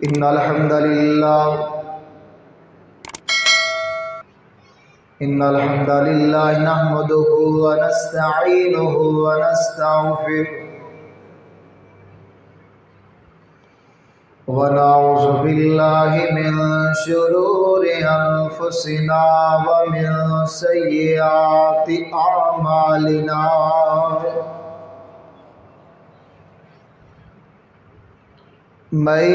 इन्नल हम्दलिल्लाह नहमदुहु व नस्तईनुहु व नस्तगफिरुह व नऊज़ु बिल्लाहि मिन शुरूरि अनफुसिना व मिन सय्यिआति अअमालिना। मैं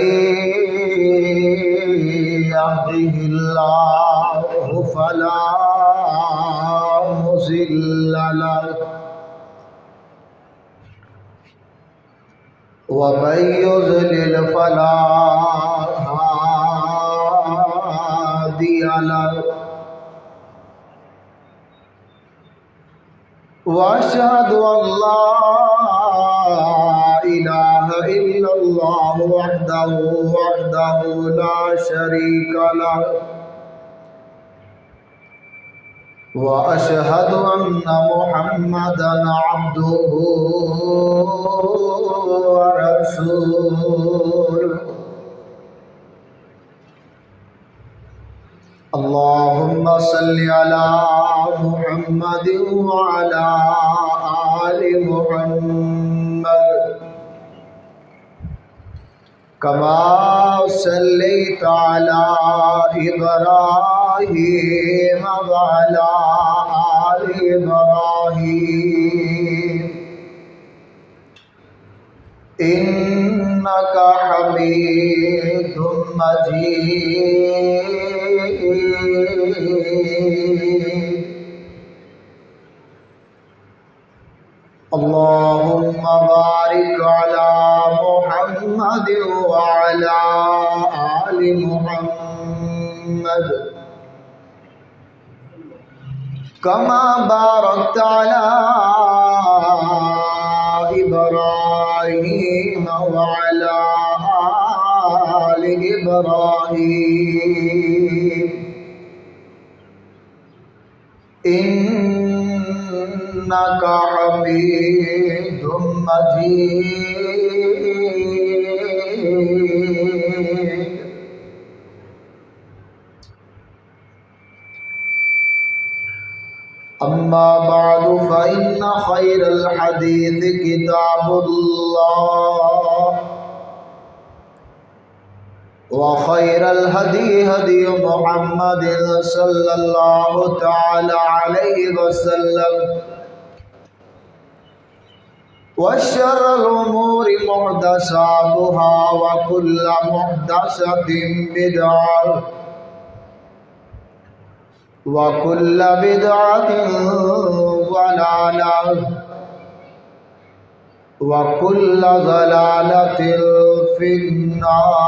यहदिहिल्लाहु फला मुज़िल्ल लहु व मैं युज़लिल फला हादिय लहु व अशहदु अल्ला इलाहा इल्लल्लाह वहदहु ला शरीका लहु व अशहदु अन्ना मुहम्मदन अब्दुहु व रसूलुहु। अल्लाहुम्मा सल्लि अला मुहम्मदिन व अला आलि मुहम्मद कमा सल्लैता अला इब्राहीम व अला आलि इब्राहीम इन्नका हमीदुम मजीद। अल्लाहुम्मा बारिक अला मुहम्मद व अला आलि मुहम्मद कमा बारकता अला इब्राहीम व अला आलि इब्राहीम इन्नका हमीदुम मजीद। अम्मा बादु फ़इन्ना खैरल हदीस किताबुल्लाह व खैरल हदी हदी मुहम्मदिन सल्लल्लाहु तआला अलैहि वसल्लम व शर्रल उमूरि मुहदसातुहा व कुल्लु मुहदसतिन बिदअह व कुल्लु बिदअतिन ज़लालह व कुल्लु ज़लालतिन फिन्नार।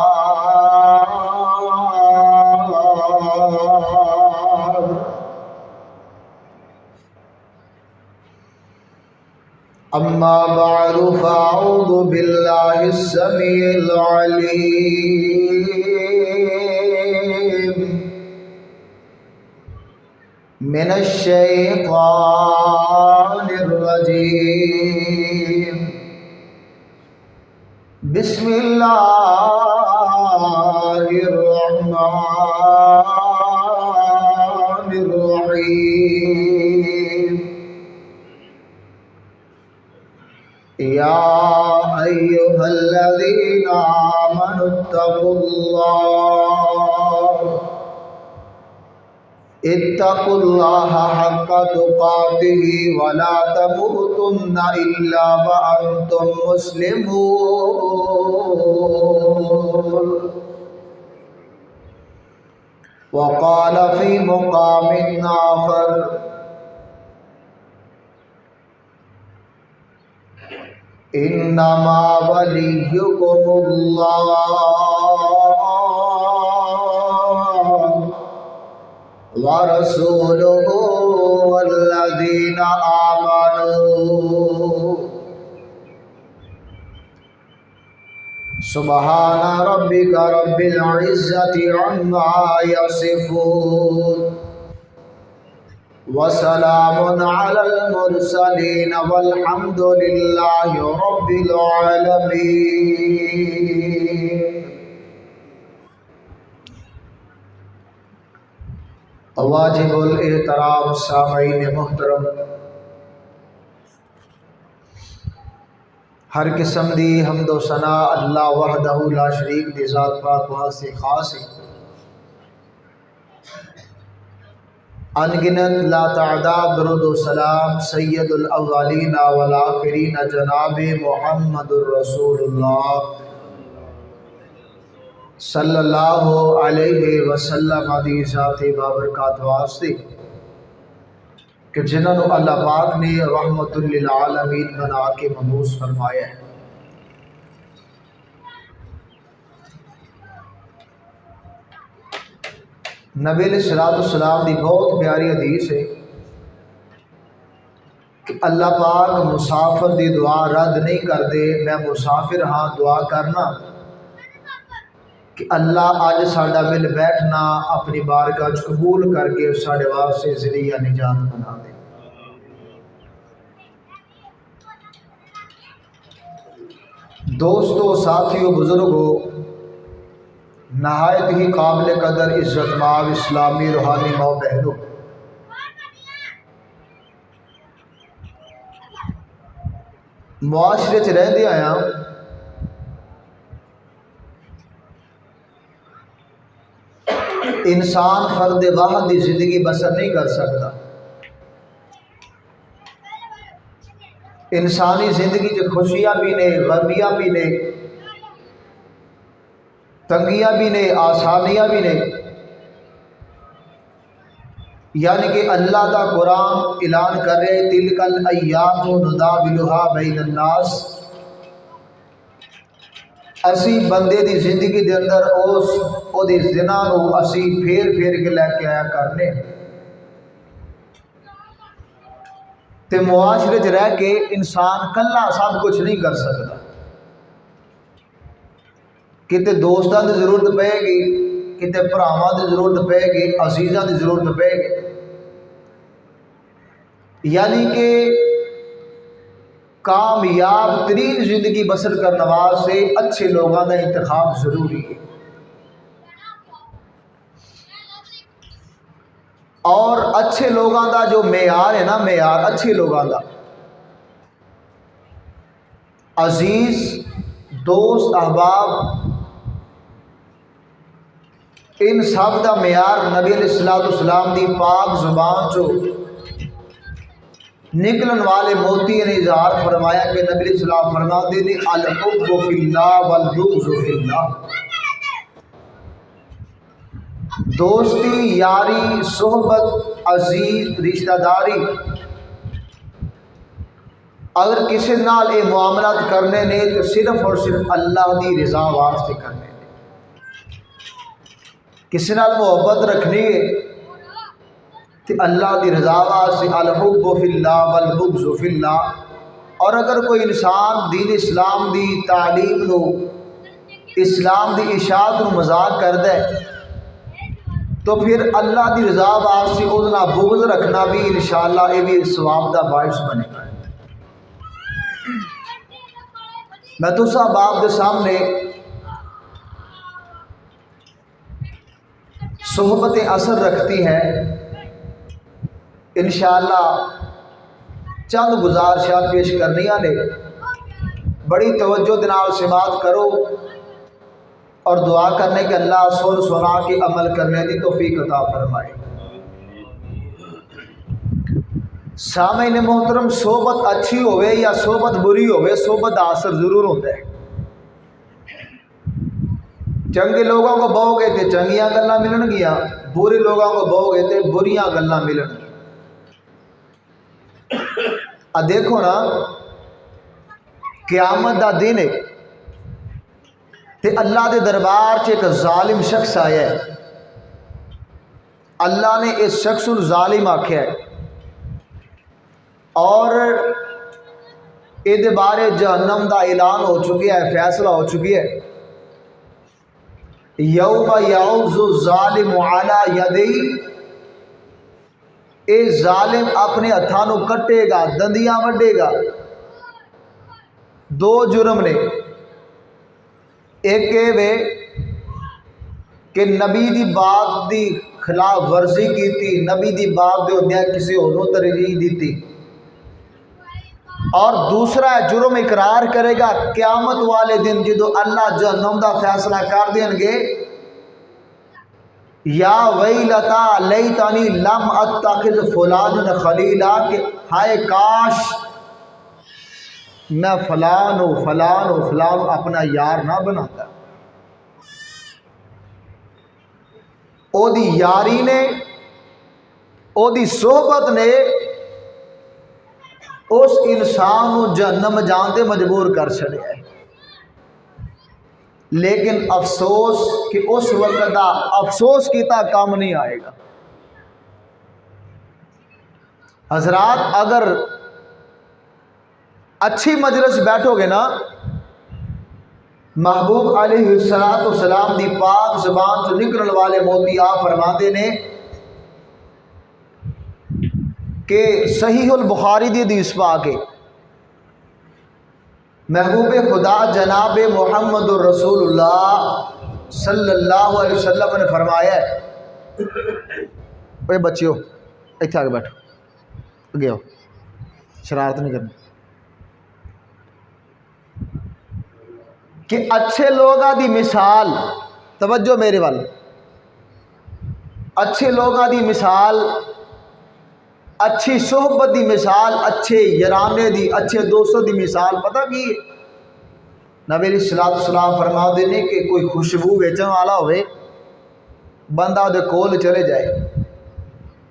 अम्मा बअदु फ़अऊज़ु बिल्लाहि अस्समीइल अलीम मिनश शैतानिर रजीम। बिस्मिल्लाहिर रहमानिर रहीम। या अय्युहल्लज़ीना इत्तक़ुल्लाहा हक़्क़ तुक़ातिही व ला तमूतुन्ना इल्ला व अंतुम मुस्लिमून। व क़ाल फ़ी मुक़ामिन आख़र इन्नमा वलिय्युकुमुल्लाह व रसूलुहु वल्लज़ीना आमनू। सुब्हान रब्बिका रब्बिल इज़्ज़ति अम्मा यसिफून व सलामुन अलल मुरसलीन वल्हम्दुलिल्लाहि रब्बिल आलमीन। वाजिबुल एहतराम सामईन मुहतरम, हर किस्म दी हम्दो सना अल्लाह वहदहु ला शरीक दी ज़ात पाक वास्ते खास है। अनगिनत ला तादाद दरूद व सलाम सय्यदुल अव्वलीन वल आखिरीन जनाब मुहम्मदुर रसूलुल्लाह सल्लल्लाहु अलैहि वसल्लम दी ज़ाते बाबरकात वास्ते कि जिन्होंने अल्लाह पाक ने रहमतुल लिल आलमीन बना के मबूस फरमाया है। नबी अलैहिस्सलाम की बहुत प्यारी हदीस है कि अल्लाह पाक मुसाफिर की दुआ रद्द नहीं करते। मैं मुसाफिर हाँ दुआ करना कि अल्लाह अज साडा मिल बैठना अपनी बारगाह कबूल करके साडे वास्ते ज़रिया निजात बना दे। दोस्तों, साथियों, बुजुर्गों, नहायत ही काबिल कदर इज्जत माब इस्लामी रूहानी माओ बहनों, मुआशरे च रहते आया इंसान फर्द वाहद की जिंदगी बसर नहीं कर सकता। इंसानी जिंदगी च खुशियां भी ने, गमियां भी ने, तंगियां भी ने, आसानियां भी ने। यानी कि अल्लाह का कुरान ऐलान करे तिलकल अय्यामु नुदाविलुहा बैनन नास, असी बंदे की जिंदगी के अंदर उस जिना नूं असी फेर फेर के लैके आया करने ते मुआशरे च रह के इंसान कल्ला सब कुछ नहीं कर सकता। किते दोस्तों की जरूरत पेगी, किते भरावां की जरूरत पेगी, अजीज़ां की जरूरत पेगी। यानी कि कामयाब तरीन जिंदगी बसर करने वास्ते अच्छे लोगों का इंतखाब जरूरी है। और अच्छे लोगों का जो मेयार है ना, मेयार अच्छे लोगों का, अजीज दोस्त अहबाब, इन सब का मेयार नबी अलैहिस्सलाम की पाक जुबान चो निकलन वाले मोती ने इजहार फरमाया कि नबी अलैहिस्सलाम फरमाते ने अल हुब्बु फिल्लाह वल बुग़्ज़ु फिल्लाह। दोस्ती, यारी, सोहबत, अजीज, रिश्तेदारी, अगर किसी नाल ये मुआमलात करने ने तो सिर्फ और सिर्फ अल्लाह की रज़ा वास्ते करने। किसी नाल मुहब्बत रखनी है तो अल्लाह की रज़ा वास्ते, अल हुब्बु फिल्लाह वल बुग़्ज़ु फिल्लाह। और अगर कोई इंसान दीन इस्लाम की तालीम नो, इस्लाम की इशाअत नूं मजाक कर दे तो फिर अल्लाह की रज़ा वास्ते उसका बुग़्ज़ रखना भी इंशाअल्लाह ये भी सवाब का बाइस बनेगा। मैं तुसा बाप के सामने सोहबत असर रखती है इंशाअल्लाह चंद गुजारिशात पेश करनिया ने। बड़ी तवज्जो दे नाल समात करो और दुआ करने के अल्लाह सुन सुना के अमल करने की तौफीक अता फरमाए। सामईन मोहतरम, सोहबत अच्छी होवे या सोहबत बुरी होवे, सोहबत का असर जरूर होता है। चंगे लोगों को बहोगे तो चंगियां गल्लां मिलणगियां, बुरे लोगों को बहोगे तो बुरियां गल्लां मिलणगियां। आ देखो ना, क़यामत का दिन है ते अल्लाह के दरबार च एक जालिम शख्स आया है। अल्लाह ने इस शख्स को जालिम आख्या है और ये बारे जहन्नम का ऐलान हो चुका है, फैसला हो चुकी है। यौम यऊज़ु ज़ालिमु अला यदैहि, ये जालिम अपने हथां नूं कट्टेगा, दंदियां वड्डेगा। दो जुर्म ने, एक ये वे कि नबी की बात की खिलाफ वर्जी की, नबी दी बात दे होंदे किसी होरों तरजीह दी, और दूसरा जुर्म इकरार करेगा क़यामत वाले दिन जो अल्लाह जहन्नम दा फैसला कर देंगे, या वैलता लैतनी लम अत्तखिज़ फुलान खलीला, के हाय काश मैं फलान हो फलान हो फलान अपना यार ना बनाता। ओदी यारी ने, ओदी सोहबत ने उस इंसान को जहन्नम जान ते मजबूर कर छड़िया है। लेकिन अफसोस कि उस वक्त का अफसोस किता काम नहीं आएगा। हजरात, अगर अच्छी मजलिस बैठोगे ना, महबूब अलैहिस्सलाम दी पाक ज़बान से निकलने वाले मोती आप फरमाते ने कि सहीहुल बुखारी दी हदीस पाक है, महबूब खुदा जनाब मोहम्मद रसूलुल्लाह सल्लल्लाहु अलैहि वसल्लम ने फरमाया है, ओए बच्चियों इत्थे आके बैठो, अगे आओ, शरारत नहीं करनी, कि अच्छे लोगों की मिसाल, तवज्जो मेरे वाल, अच्छे लोगों की मिसाल, अच्छी सोहबत की मिसाल, अच्छे याराने की, अच्छे दोस्तों की मिसाल पता की नबी अलैहिस्सलाम फरमाते हैं कि कोई खुशबू बेचने वाला होवे, बंदा उहदे कोल चले जाए,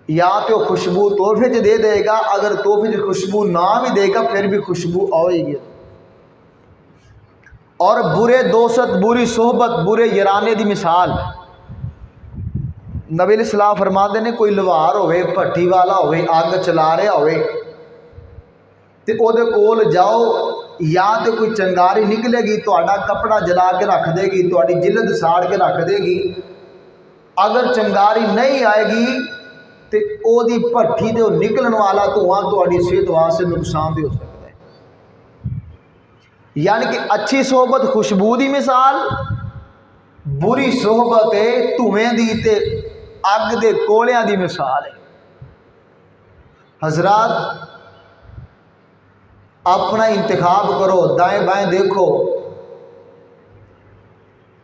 या तो खुशबू तोहफे च दे देगा, अगर तोहफे च खुशबू ना भी देगा फिर भी खुशबू आएगी। और बुरे दोस्त, बुरी सोहबत, बुरे याराने की मिसाल, नबी अलैहिस्सलाम फरमाते ने कोई लुहार होवे, भट्टी वाला होवे, अग चला रहा होवे ते ओदे कोल जाओ, या तो कोई चंगारी निकलेगी तुहाडा कपड़ा जला के रख देगी, तुहाडी जिल्द साड़ के रख देगी। अगर चंगारी नहीं आएगी तो ओदी भट्टी ते निकलन वाला धुआं तुहाडी सेहत वास्ते नुकसानदेह हो सकता है। यानी कि अच्छी सोहबत खुशबू की मिसाल, बुरी सोहबत है धुएं दी ते अग दे कोलियां दी मिसाल है। हजरात, अपना इंतखाब करो, दाएं बाएं देखो,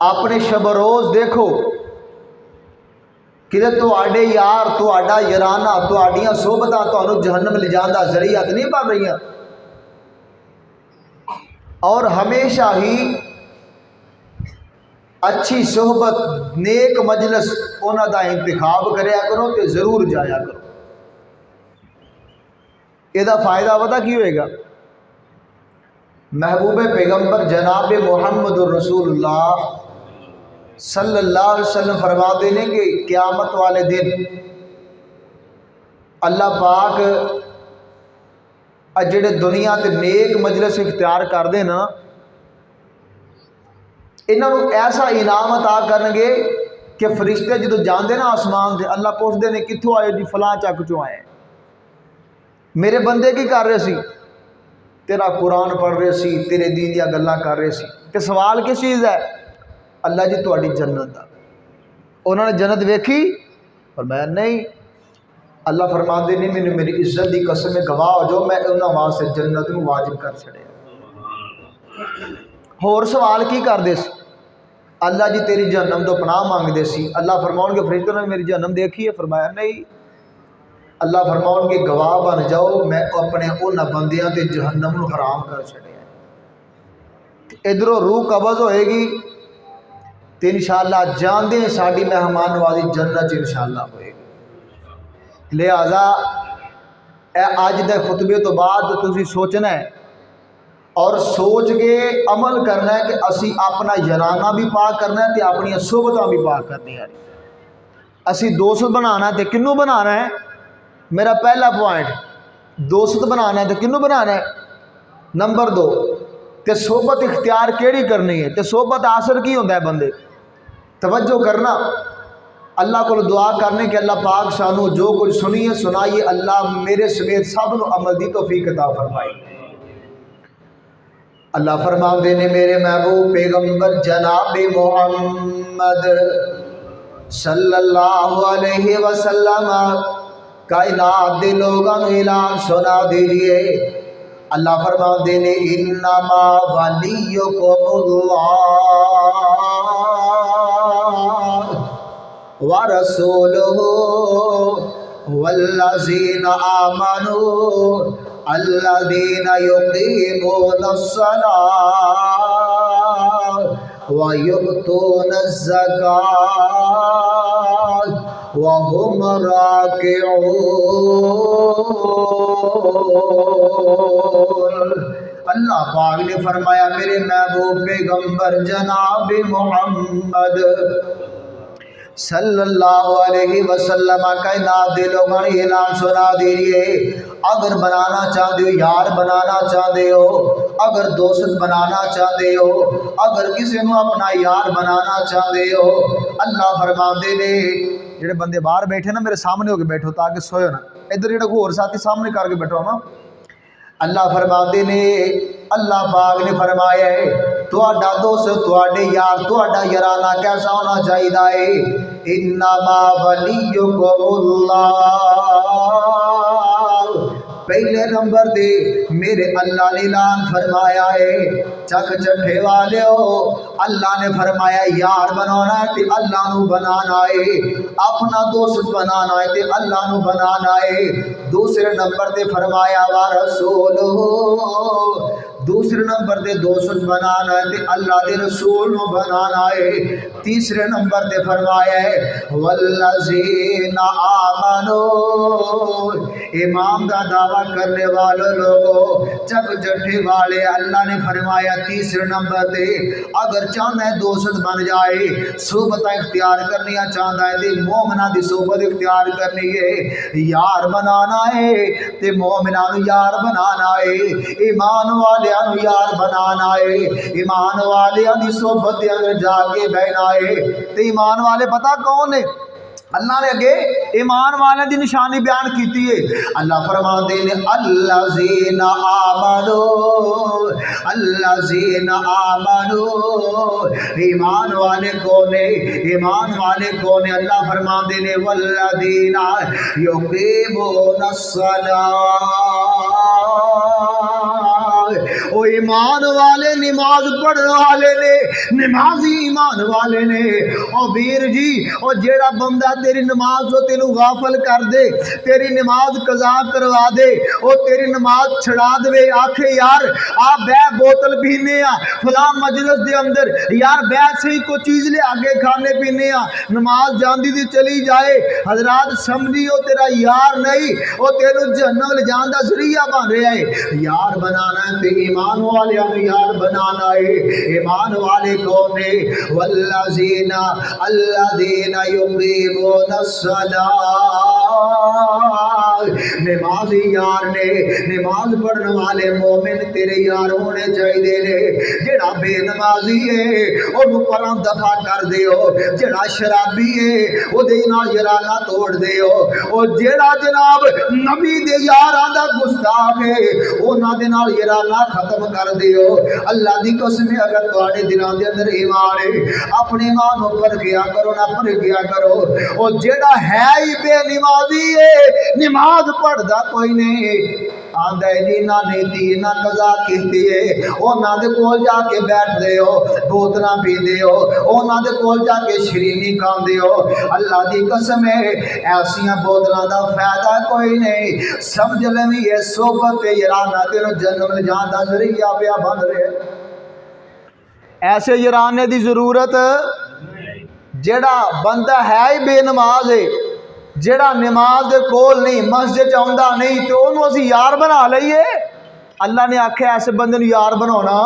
अपने शब-रोज़ देखो कि तुहाडे यार, तुहाडा याराना, तुहाडियां सोहबतां तुहानूं जहन्नम ले जाण दा ज़रिया तो नहीं बन रही। और हमेशा ही अच्छी सोहबत, नेक मजलिस उन्हां दा इंतखाब करया करो तो जरूर जाया करो। इहदा फायदा पता की होएगा? महबूब पैगंबर जनाब मोहम्मद रसूलुल्लाह सल्लल्लाहु अलैहि वसल्लम फरमाते हैं कि क़यामत वाले दिन अल्लाह पाक जिहड़े दुनिया ते नेक मजलिस इख्तियार करते ना, इन्हों ऐसा इनाम अता करनगे कि फरिश्ते जो जाते ना आसमान से, अल्लाह पूछते हैं कित्थों आए जी, फलां चक चो आए, मेरे बंदे की कर रहे सी, तेरा कुरान पढ़ रहे सी, तेरे दीन दियां गल्लां कर रहे सी, ते सवाल किस चीज़ है? अल्लाह जी तुहाडी जन्नत दा। उन्होंने जन्नत वेखी? और मैं नहीं। अल्लाह फरमाते नहीं, मैंने मेरी इज्जत की कसम गवाह हो जाओ, मैं उन्होंने वास्ते जन्नत नूं वाजिब कर छड़िया। होर सवाल की करते सी? अल्लाह जी तेरी जहन्नम तो पनाह मांगते सी। अल्लाह फरमाउणगे फरिश्ते ने मेरी जहन्नम देखी है? फरमाया नहीं। अल्लाह फरमाउणगे गवाह बन जाओ, मैं अपने उन्होंने बंदियां ते जहन्नम नूं हराम कर छड़िया। इधरों रूह कब्ज़ होएगी तो इंशाअल्लाह जानते हैं साड़ी मेहमान नवाजी जन्नत इंशाअल्लाह होएगी। लिहाजा अज के खुतबे तो बाद तुसीं सोचना है और सोच के अमल करना है कि असी अपना याराना भी पाक करना है तो अपन सोहबतां भी पाक करनी है। असी दोस्त बनाना है तो किनू बनाना है? मेरा पहला पॉइंट, दोस्त बनाना है तो किनू बनाना है? नंबर 2, तो सोहबत इख्तियार केड़ी करनी है? तो सोहबत आसर की होंदा है बंदे? तवज्जो करना, अल्लाह को दुआ करने के अल्लाह पाक सानू जो कुछ सुनिए सुनाइए, अल्लाह मेरे समेत सब नूं अमल दी तौफीक अता फरमाए। अल्लाह फरमाते ने मेरे महबूब पैगंबर जनाब मोहम्मद सल्लल्लाहु अलैहि वसल्लम कायनात दे लोगों को ऐलान सुना दीजिए। अल्लाह फरमाते ने इन्नमा वलियुकुमुल्लाह व रसूलुहु वल्लज़ीना आमनू अल्लज़ीना युक़ीमूनस्सलात व यु'तूनज़्ज़कात व हुम राकिऊन। अल्लाह पाक ने फरमाया मेरे महबूब पैगंबर जनाब मोहम्मद सल्लल्लाहु अलैहि वसल्लम कायनात दे लोगों ने ऐलान सुना दीजिए। अगर बनाना चाहते हो, यार बनाना चाहते हो, अगर दोस्त बनाना चाहते हो, अगर किसी को अपना यार बनाना चाहते हो, अल्लाह फरमाते ने जेडे बंदे बाहर बैठे ना मेरे सामने होके बैठो ताकि सोयो ना, इधर जेडे कोई और साथी सामने करके बैठो ना। अल्लाह फरमाते ने अल्लाह पाक ने फरमाया है तुहाडा दोस्त तुहाडे यार तुहाडा याराना कैसा होना चाहिए है। इन्नमा वलियुकुमुल्लाह पहले नंबर दे मेरे अल्लाह ने ऐलान फरमाया है चक चट्ठे वाले हो अल्लाह ने फरमाया यार बनाना है तो अल्लाह नू बनाना है, अपना दोस्त बनाना है तो अल्लाह नू बनाना है। दूसरे नंबर ते फरमाया वा रसूल दूसरे नंबर ते दोस्त बनाना है तो अल्लाह के रसूल नू बनाना है। तीसरे नंबर ते फरमाया है वल्लज़ीना आमनू इमाम का दावा करने वाले लोगों चक जट्ठे वाले अल्लाह ने फरमाया तीसरे नंबर पे अगर चाहता है दोस्त बन जाए सोबत इख्तियार करनी चाहता है तो मोमिना की सोबत इख्तियार करनी है, यार बनाना है तो मोमिना यार बनाना है, ईमान वाले यार बनाना है, ईमान वाले की सोबत अंदर जाके बहना है। तो ईमान वाले पता कौन है? अल्लाह ने अगे ईमान वाले की निशानी बयान की है। अल्लाह फरमाते ने अल्लज़ीना आमनू ईमान वाले कौन है? ईमान वाले कौन है? अल्लाह फरमाते ने वल्लज़ीना युक़ीमूनस्सलात ओ ईमान वाले नमाज पढ़ने वाले ने, नमाजी ईमान वाले ने। ओ वीर जी ओ जेड़ा बंदा तेरी नमाज तो तेनू गाफल कर दे, तेरी नमाज कज़ा करवा दे, ओ तेरी नमाज छड़ा दे, आखे यार आप बह बोतल पीने फला मजलिस के अंदर यार बह से को चीज ले आगे खाने पीने नमाज जाती थी चली जाए, हजरात समझी ओ तेरा यार नहीं, ओ तेनू जहन्नम ले जान दा जरिया बन रहा है। यार बनाना है तो ईमान वाले यार बनाना है। ईमान वाले कौन है? वल्लज़ीना अल्लज़ीना नमाजी यार ने, नमाज पढ़ने वाले मोमिन तेरे यार होने चाहिए ने। जेड़ा बेनमाजी है ओनू परां दफा कर दियो, जेड़ा शराबी है ओदे नाल याराना तोड़ दियो, और जेड़ा जनाब नबी दे यारां दा गुस्ताख है उन्हां दे नाल याराना खत्म कर दियो। अल्लाह दी कसम अगर तुहाडे दिलां दे अंदर ईमान है अपने ईमान पर किया करो ना पर किया करो। और जेड़ा है ही बेनमाजी है नमाज पढ़दा कोई नहीं आंदा जी ना नीति ना कज़ा कीती है उन्हां दे कोल जाके बैठदे हो बोतलां पींदे हो उन्हां दे कोल जाके शरीनी खांदे हो। अल्लाह दी कसम है ऐसियां बोतलां दा फायदा कोई नहीं। समझ लवी ये सोबत याराना तेनू जन्नत ले जान दा जरिया पिया बन रहे। ऐसे याराने की जरूरत जेड़ा बंदा है ही बेनमाज है, जेड़ा नमाज दे कोल नहीं मस्जिद आउंदा नहीं तो उन्होंने असीं यार बना लईए। अल्लाह ने आख्या ऐसे बंदे नूं यार बनाना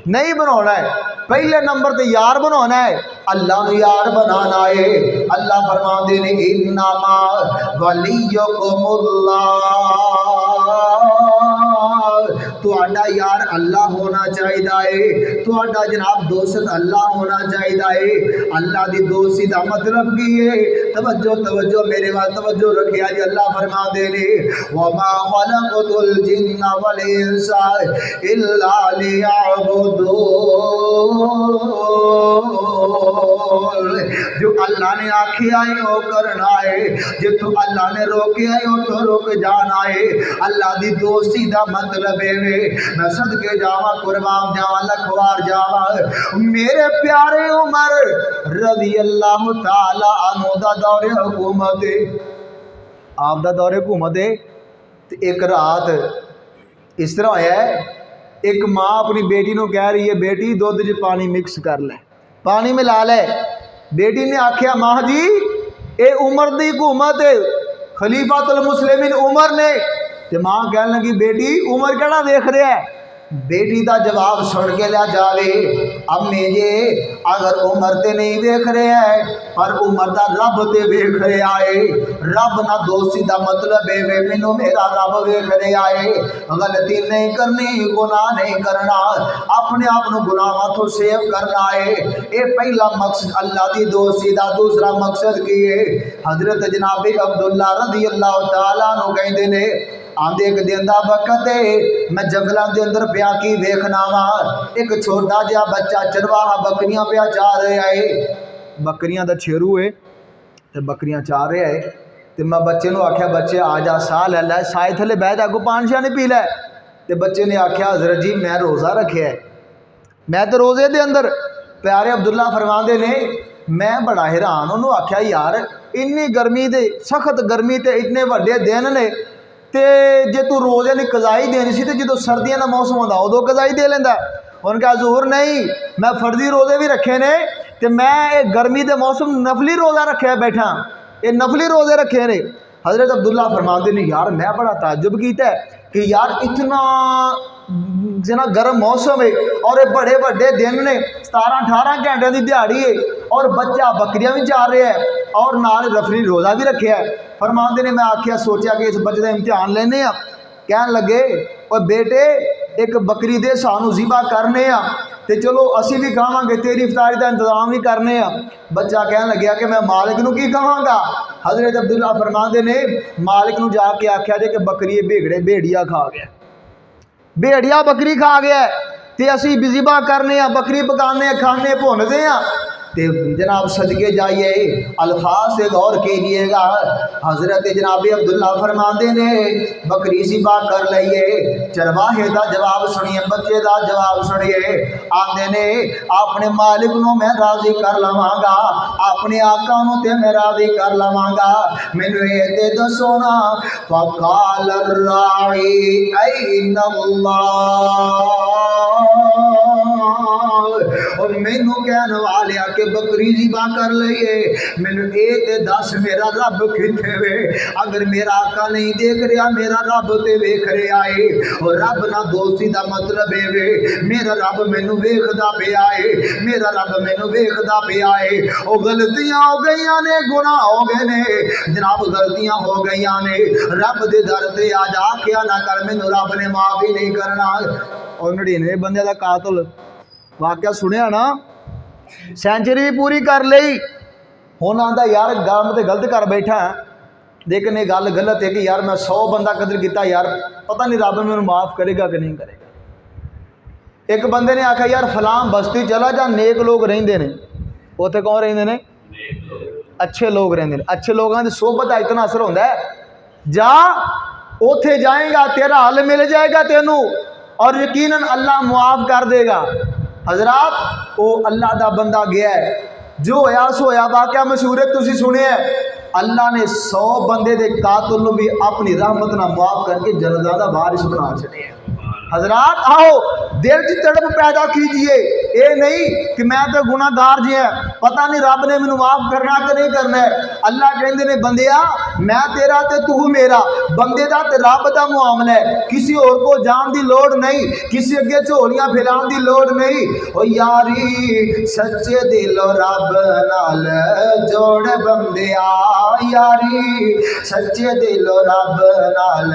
नहीं बनाना है, पहले नंबर ते यार बनाना है अल्लाह नूं यार बनाना है। अल्लाह फरमाते ने इन्नमा वलियुकुमुल्लाह तुहाडा यार अल्लाह होना चाहिए है, तुहाडा जनाब दोस्त अल्लाह होना चाहिए है। अल्लाह की दोस्ती का मतलब की है? तवज्जो तवज्जो मेरे वाल तवज्जो रखिया जी। अल्लाह फरमाते ने वमा खलक़तुल जिन्ना वल इंसा इल्ला लियअबुदून जो अल्लाह ने आखे आए वो करना है, जो तू अल्लाह ने रोके आए वो तो रुक जाना है। अल्लाह दी दोस्ती दा मतलब है मैं सदके जावा कुर्बान जावा लखवार जावा मेरे प्यारे उमर रज़ी अल्लाह ताला अन्हु दा दौरे हुकूमत आप दा दौरे हुकूमत है। एक रात इस तरह होया है, एक माँ अपनी बेटी को कह रही है बेटी दुध च पानी मिक्स कर ले, पानी मिला ले। बेटी ने आख्या माँ जी ये उमर दी हुकूमत है, खलीफातुल मुस्लिमीन उमर ने। ते माँ कहने लगी बेटी उमर केड़ा देख रहा है। बेटी का जवाब सुन के लिया जावे अम्मी जी अगर उमर ते नहीं देख रहे है पर उमर का रब ते वेख रहा है। रब ना दोस्ती का मतलब है वे मैनू मेरा रब वेख रहा है। गलती नहीं करनी गुनाह नहीं करना, अपने आप को गुनाहों तो सेव करना है। ये पहला मकसद अल्लाह की दोस्ती का। दूसरा मकसद की है हजरत जनाबे अब्दुल्ला रज़ी अल्लाह तआला अन्हु कहते ने आंदे एक दिन का वक्त है मैं जंगलों के अंदर पिया की वेखना वा एक छोटा जहा बच्चा चरवाहा बकरियां पिया चाह रहा है। बकरियां का छेरू है तो बकरियां चाह रहा है। तो मैं बच्चे को आख्या बच्चे आ जा साह ले लै, साए थले बह जा को पानी शानी पी लै। तो बच्चे ने आख्या हजरत जी मैं रोज़ा रखे है, मैं तो रोज़े के अंदर। प्यारे अब्दुल्ला फरमाते ने मैं बड़ा हैरान उन्होंने आख्या यार इन्नी गर्मी दे सख्त गर्मी ते इतने वड्डे दिन ने ते जे तू रोज़े की कज़ाई देनी सी तो जो सर्दियों का मौसम आता उदों कज़ाई दे लेंदा। उन्होंने कहा ज़रूर नहीं मैं फर्जी रोज़े भी रखे ने तो मैं ये गर्मी के मौसम नफली रोज़ा रखे बैठा, ये नफली रोज़े रखे ने। हज़रत अब्दुल्ला फरमाते ने यार मैं बड़ा ताजुब किया कि यार इतना जना गर्म मौसम है और ये बड़े बड़े दिन ने 17-18 घंटे की दिहाड़ी है और बच्चा बकरियां भी चाह रहा है और नाल नफली रोज़ा भी रखे है। फरमाते ने मैं आख्या सोचा कि इस बच्चे का इम्तिहान लेने कह लगे और बेटे एक बकरी दे सानू ज़िबा करने तो चलो असी भी खावांगे तेरी इफ्तारी का इंतजाम भी करने। बच्चा कह लग्या कि मैं मालिक नूं की कहांगा। हज़रत अब्दुल्ला फरमाते ने मालिक नूं जाके आख्या जे कि बकरी भेड़े भेड़िया खा गया, भेड़िया बकरी खा गया तो असी ज़िबा करने बकरी पकाने खाने भुनते ते जनाब सदके जाइए अल्फाज से गौर कीजिएगा। हजरत जनाब अब्दुल्ला फरमाते ने बकरी ज़िबा कर लईए, चरवाहे का जवाब सुनिए, बच्चे का जवाब सुनिए। आते ने अपने मालिक को मैं राजी कर लवांगा, अपने आका नूं ते मैं राजी कर लवांगा, मैनू ये ते दसो ना। फकाल राई ऐनल्लाह और मैनू कहने वाले के बकरी ज़िबा कर लईए मैनू ये दस मेरा रब किथे वे। अगर मेरा आका नहीं देख रहा मेरा रब ते वेख रहा है। और रब ना दोस्ती का मतलब है वे मेरा रब मैनू वेखदा पिया है, मेरा रब मैनू वेखदा पिया है। वो गलतियां हो गई ने, गुनाह हो गए ने जनाब, गलतियां हो गई ने, रब दे दर ते आ जा क्या ना कर मैनू रब ने माफ ही नहीं करना। और 99 बंदे का कातल वाकया सुनिया ना, सेंचुरी भी पूरी कर ली। हुण आंदा यार गल तो गलत कर बैठा, लेकिन ये गल गलत है कि यार मैं 100 बंदा कदर किया, यार पता नहीं रब मैनूं माफ़ करेगा कि नहीं करेगा। एक बंदे ने आखा यार फलां बस्ती चला जा, नेक लोग रहिंदे ने, उत्थे कौन रहिंदे ने? अच्छे लोग रहिंदे ने। अच्छे लोगों की सोहबत का इतना असर होंदा है, जा उत्थे जाएगा तेरा हल मिल जाएगा तेनू और यकीनन अल्लाह मुआफ़ कर देगा। हजरात वो अल्लाह का बंदा गया है, जो होया सो होया, वाकया मशहूर है तुसीं सुनिया। अल्लाह ने 100 बंदे के कातल नूं भी अपनी रहमत नाल मुआफ़ करके जन्नत दा वारिस बना छड़िया। हजरात आओ दिल की तड़प पैदा कीजिए, ये नहीं कि मैं तो गुनाहगार जी है, पता नहीं रब ने मैनू माफ़ करना कि नहीं करना है। अल्लाह कहते ने बंदिया मैं तेरा ते तू मेरा, बंदे का ते रब का मुआमला है, किसी और को जान की लोड़ नहीं, किसी अगे झोलियां फैलाने की लोड़ नहीं। ओ यारी सच्चे दिलों रब नाल जोड़ बंदिया, यारी सच्चे दिलों रब नाल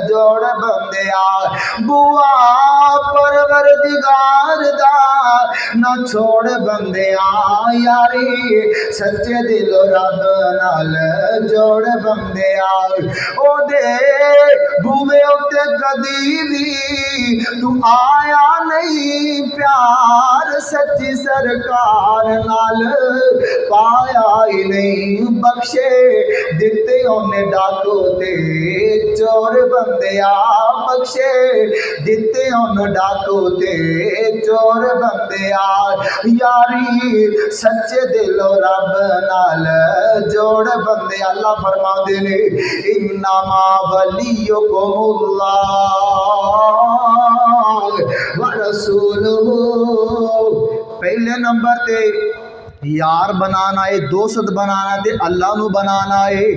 जोड़ बंदिया, बुआ परवरदिगार दा ना छोड़ बंदिया, यारी सच्चे दिलों रब नाल जोड़ बंदिया। ओदे बूवे उत्ते कदी भी तू आया नहीं, प्यार सच्ची सरकार नाल पाया ही नहीं बख्शे दिते उन्हें डाकू ते चोर बंदिया बख्शे दिते उन डाकू ते चोर बंदिया यारी सच्चे दिलो रब नाल जोड़ बंदे अल्लाह फरमाते ने इन्नमा वलियुकुमुल्लाह व रसूलुहु। पहले नंबर ते यार बनाना है, दोस्त बनाना ते अल्लाह नू बनाना है,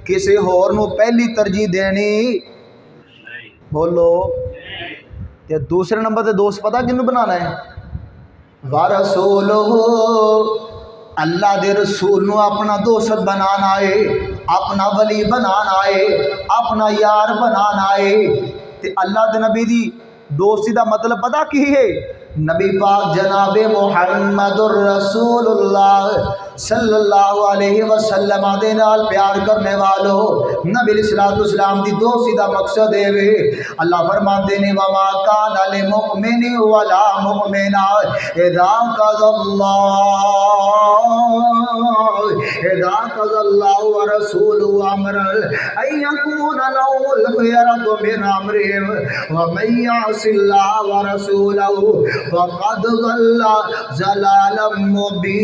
किसी होर नू पहली तरजीह देनी बोलो। ते दूसरे नंबर ते दोस्त पता किनू बनाना है? व रसूलुहु, अल्लाह दे रसूल नू अपना दोस्त बनाना है, अपना वली बनाना है, अपना यार बनाना है। ते अल्लाह दे नबी दी दोस्ती दा मतलब पता की है? नबी पाक जनाबे मुहम्मदुर रसूलुल्लाह सल्लल्लाहु अलैहि वसल्लम दे नाल प्यार करने वालों नबी सल्लल्लाहु अलैहि वसल्लम दी दोस्ती दा मकसद है वे अल्लाह फरमाते ने वमा काना लिल मुमिनी वला मुमिना इज़ा क़ज़ल्लाहु व रसूलुहु अमरन अन यकूना लहुल खियरतु मिन अमरिहिम व मन यअसिल्लाह व रसूलहु फ़क़द ज़ल्ला ज़लालन मुबीना।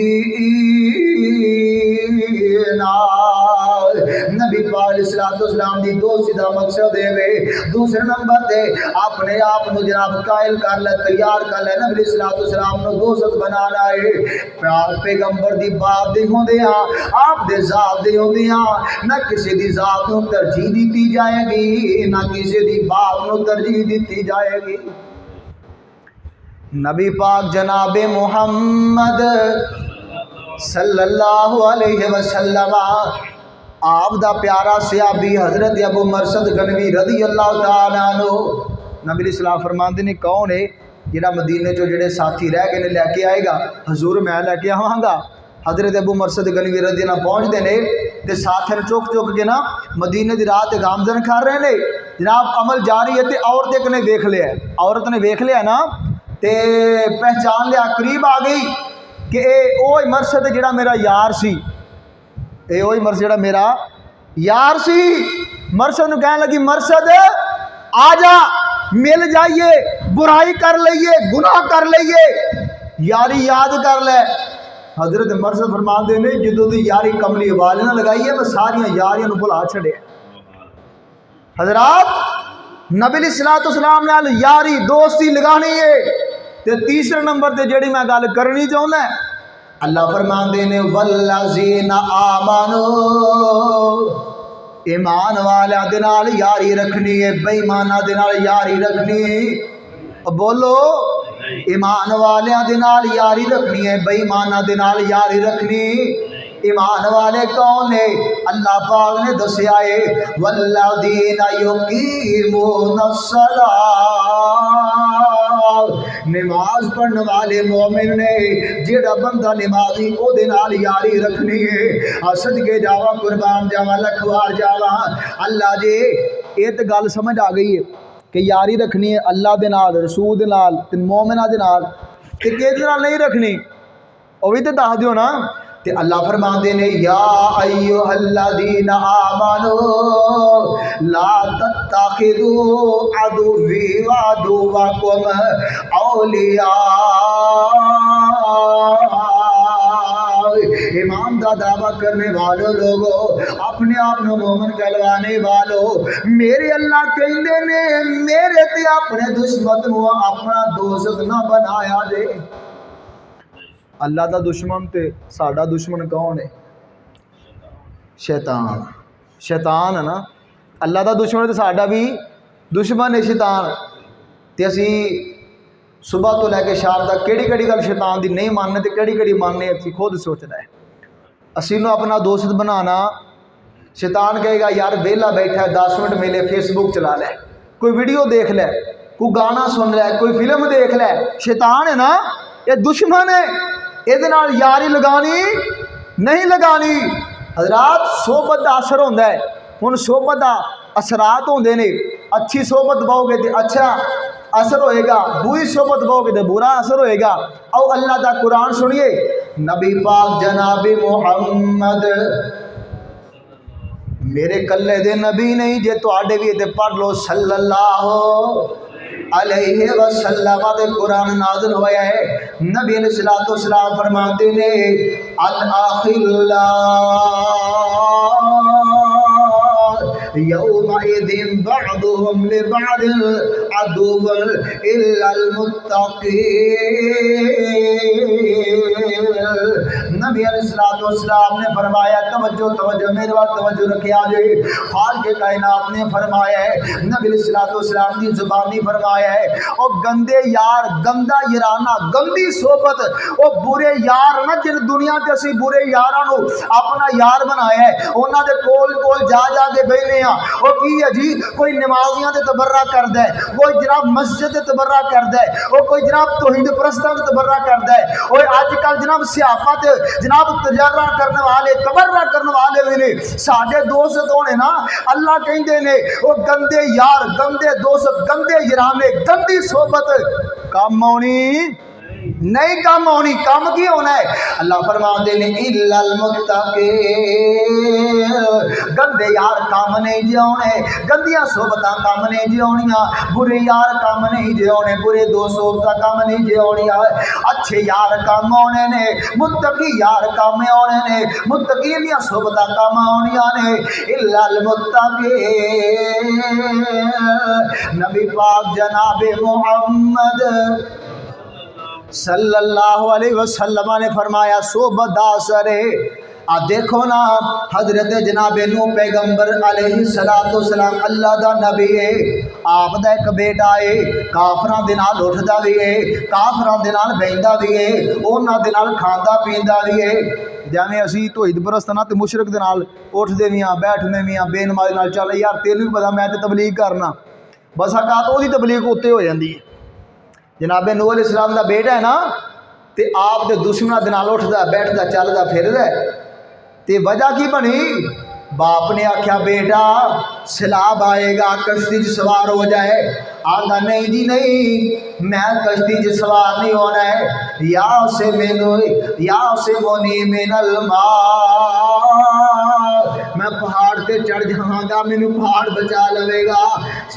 नबी पाक सल्लल्लाहु अलैहि वसल्लम दी दोस्ती दा मकसद है वे दूसरे नंबर ते अपने आप नू जनाब कायल कर ले, तैयार कर ले, नबी सल्लल्लाहु अलैहि वसल्लम नू दोस्त बनाना है। पैगंबर दी बात दे होंदे आप दे जात दे होंदे ना किसी दी जात नू तरजीह दी जाएगी ना किसी दी बात नू तरजीह दी जाएगी। नबी पाक जनाबे मुहम्मद सल्लल्लाहु अलैहि वसल्लम आप दा प्यारा सहाबी हजरत अबू मरसद गनवी रदी अल्लाह तआला अन्हु नबी सलाम फरमाते ने कौन है जिहड़ा मदीने चो जिहड़े साथी रह गए ने लैके आएगा? हजूर मैं लैके आवांगा। हजरत अबू मरसद गनवी रदी अल्लाह पहुँचते ने ते साथ चुक चुक के ना मदीने की रात गामजन कर रहे ने। जनाब अमल जारी है तो औरत एक ने वेख लिया, औरत ने वेख लिया ना ते पहचान लिया, करीब आ गई कि ओह मरसद जिहड़ा मेरा यार सी, ए ओही मरसद जिहड़ा मेरा यार सी। मरसद नूं कहन लगी मरसद आ जा मिल जाइए, बुराई कर लईए, गुनाह कर लईए, यारी याद कर ले। हजरत मरसद फरमाते ने जदों दी यारी कमली आवाज़ ना लगाई है मैं सारियां यारियां नूं भुला छड़िया। हजरात नबी सल्लल्लाहु अलैहि वसल्लम नाल यारी दोस्ती लगानी है। ते तीसरे नंबर ते जेड़ी मैं गल करनी चाहुंदा अल्लाह फरमाते ने वल्लज़ीना आमनू, ईमान वाले दे नाल यारी रखनी है, बेईमाना दे नाल यारी रखनी है। बोलो ईमान वाले दे नाल यारी रखनी है, बेईमाना दे नाल यारी रखनी। ईमान वाले कौन है? अल्लाह पाक ने दसिया है वल्लज़ीना युक़ीमूनस्सलात, नमाज पढ़ने वाले मोमिन ने जेड़ा बंदा नमाजी ओदे नाल यारी रखनी है। सदके जावा कुर्बान जावा लखवार जावा अल्लाह जे ये तो गल समझ आ गई है कि यारी रखनी है अल्लाह दे नाल, रसूल दे नाल ते मोमिना दे नाल, ते किहदे नाल नहीं रखनी वो भी तो दस दिओ ना। ते अल्लाह फरमाते ने या अय्युहल्लज़ीना आमनू ला तत्तखिदू अदुव्वी व अदुव्वकुम औलिया। ईमान का दावा करने वालों लोगों, अपने आप को मोमिन कहलवाने वालों, मेरे अल्लाह कहते ने मेरे ते अपने दुश्मन को अपना दोस्त ना बनाया जे। अल्लाह का दुश्मन ते साडा दुश्मन कौन है? शैतान। शैतान है ना। अल्लाह का दुश्मन तो साडा भी दुश्मन है शैतान। ते असी सुबह तो लैके शाम तक केड़ी केड़ी गल शैतान की नहीं मानने तो केड़ी केड़ी मानने असी खुद सोचना है। असी नूं अपना दोस्त बनाना, शैतान कहेगा यार वेला बैठा है 10 मिनट मिले फेसबुक चला लै, कोई वीडियो देख लै, कोई गाना सुन लै, कोई फिल्म देख लै। शैतान है ना, ये दुश्मन है, ये यारी लगानी नहीं लगानी। हजरात सोहबत का असर होंदा है। हुण सोहबत का असरात होंदे ने, अच्छी सोहबत पाओगे तो अच्छा असर होएगा, बुरी सोबत बोगे तो बुरा असर होएगा। और अल्लाह का कुरान सुनिए, नबी पाक जनाब मुहम्मद मेरे कल्ले दे नबी नहीं जे तुहाडे भी ते पढ़ लो सल्लल्लाहु अलैहि वसल्लम दे कुरान नाज़िल होया है। नबी अलैहिस्सलातु वस्सलाम फरमाते ने अल आखिल्ला यौमइदिन बअदुहुम लिबअदिन अदुव्वुन इल्लल मुत्तक़ीन। नबी अलैहिस्सलातु वस्सलाम ने फरमाया, तवज्जो तवज्जो मेरे बात तवज्जो रखिया जे, खालिक़े कायनात ने फरमाया है, नबी अलैहिस्सलातु वस्सलाम की ज़ुबानी फरमाया है, ओ गंदे यार, गंदा याराना, गंदी सोबत, ओ बुरे यार ना जिन दुनिया ते असी बुरे यारां नूं अपना यार बनाया है, उन्हां दे कोल कोल जा जा के बैठे हैं। ओ की है जी, कोई नमाजियां ते तबर्रा करदा है, कोई जनाब मस्जिद ते तबर्रा करदा है, ओ कोई जनाब तौहीद परस्तां ते तबर्रा करदा है। ओ अजकल जनाब सियापा ते जनाब तजर्रा करने वाले, तबर्रा करने वाले भी ने साडे दोस्त होने ना। अल्लाह कहंदे ने ओ गंदे यार, गंदे दोस्त, गंदे याराने, गंदी सोबत काम आउणी नहीं, काम आउणी। काम की होना है? अल्लाह फरमाते ने इल्लल मुत्तक़ीन, गंदे यार काम नहीं जियोने, गंदियां सोबतां काम नहीं जियोनियां, बुरे यार काम नहीं जियोने, बुरे दोस्त सोबतां काम नहीं जियोनियां, अच्छे यार काम आने ने, मुत्तकी यार काम आने ने, मुत्तकीन दियां सोबतां काम आउणियां ने। इल्लल मुत्तक़ीन, नबी पाक जनाब मुहम्मद सल्लल्लाहु अलैहि वसल्लम ने फरमाया, सोबत दा असर है। आ देखो ना, हजरत जनाब नूह पैगंबर अलैहिस्सलातु वस्सलाम अल्लाह दा नबी है, आप दा एक बेटा है, काफरां दे नाल उठदा भी है, काफरां दे नाल बहिंदा भी है, उन्हां दे नाल खांदा पींदा भी है। जिवें असी तौहीद परस्त ना ते मुशरक दे नाल उठदे भी हाँ, बैठदे भी हाँ, बेनमाज़ी नाल चल यार तेनू भी पता मैं ते तबलीग करना, बस औकात ओहदी तबलीग उत्ते हो जाती है। जनाब नूह अलैहिस्सलाम दा बेटा है ना, ते आप दे दुश्मनां दे नाल उठदा बैठदा चलदा फिरदा, ते वजह की बनी? बाप ने आख्या बेटा सैलाब आएगा, कश्ती च सवार हो जाए। आंदा नहीं जी नहीं, मैं कश्ती च सवार नहीं होना है। या से मोनी मिनल मा, मैं पहाड़ से चढ़ जावांगा, मैनू पहाड़ बचा लवेगा।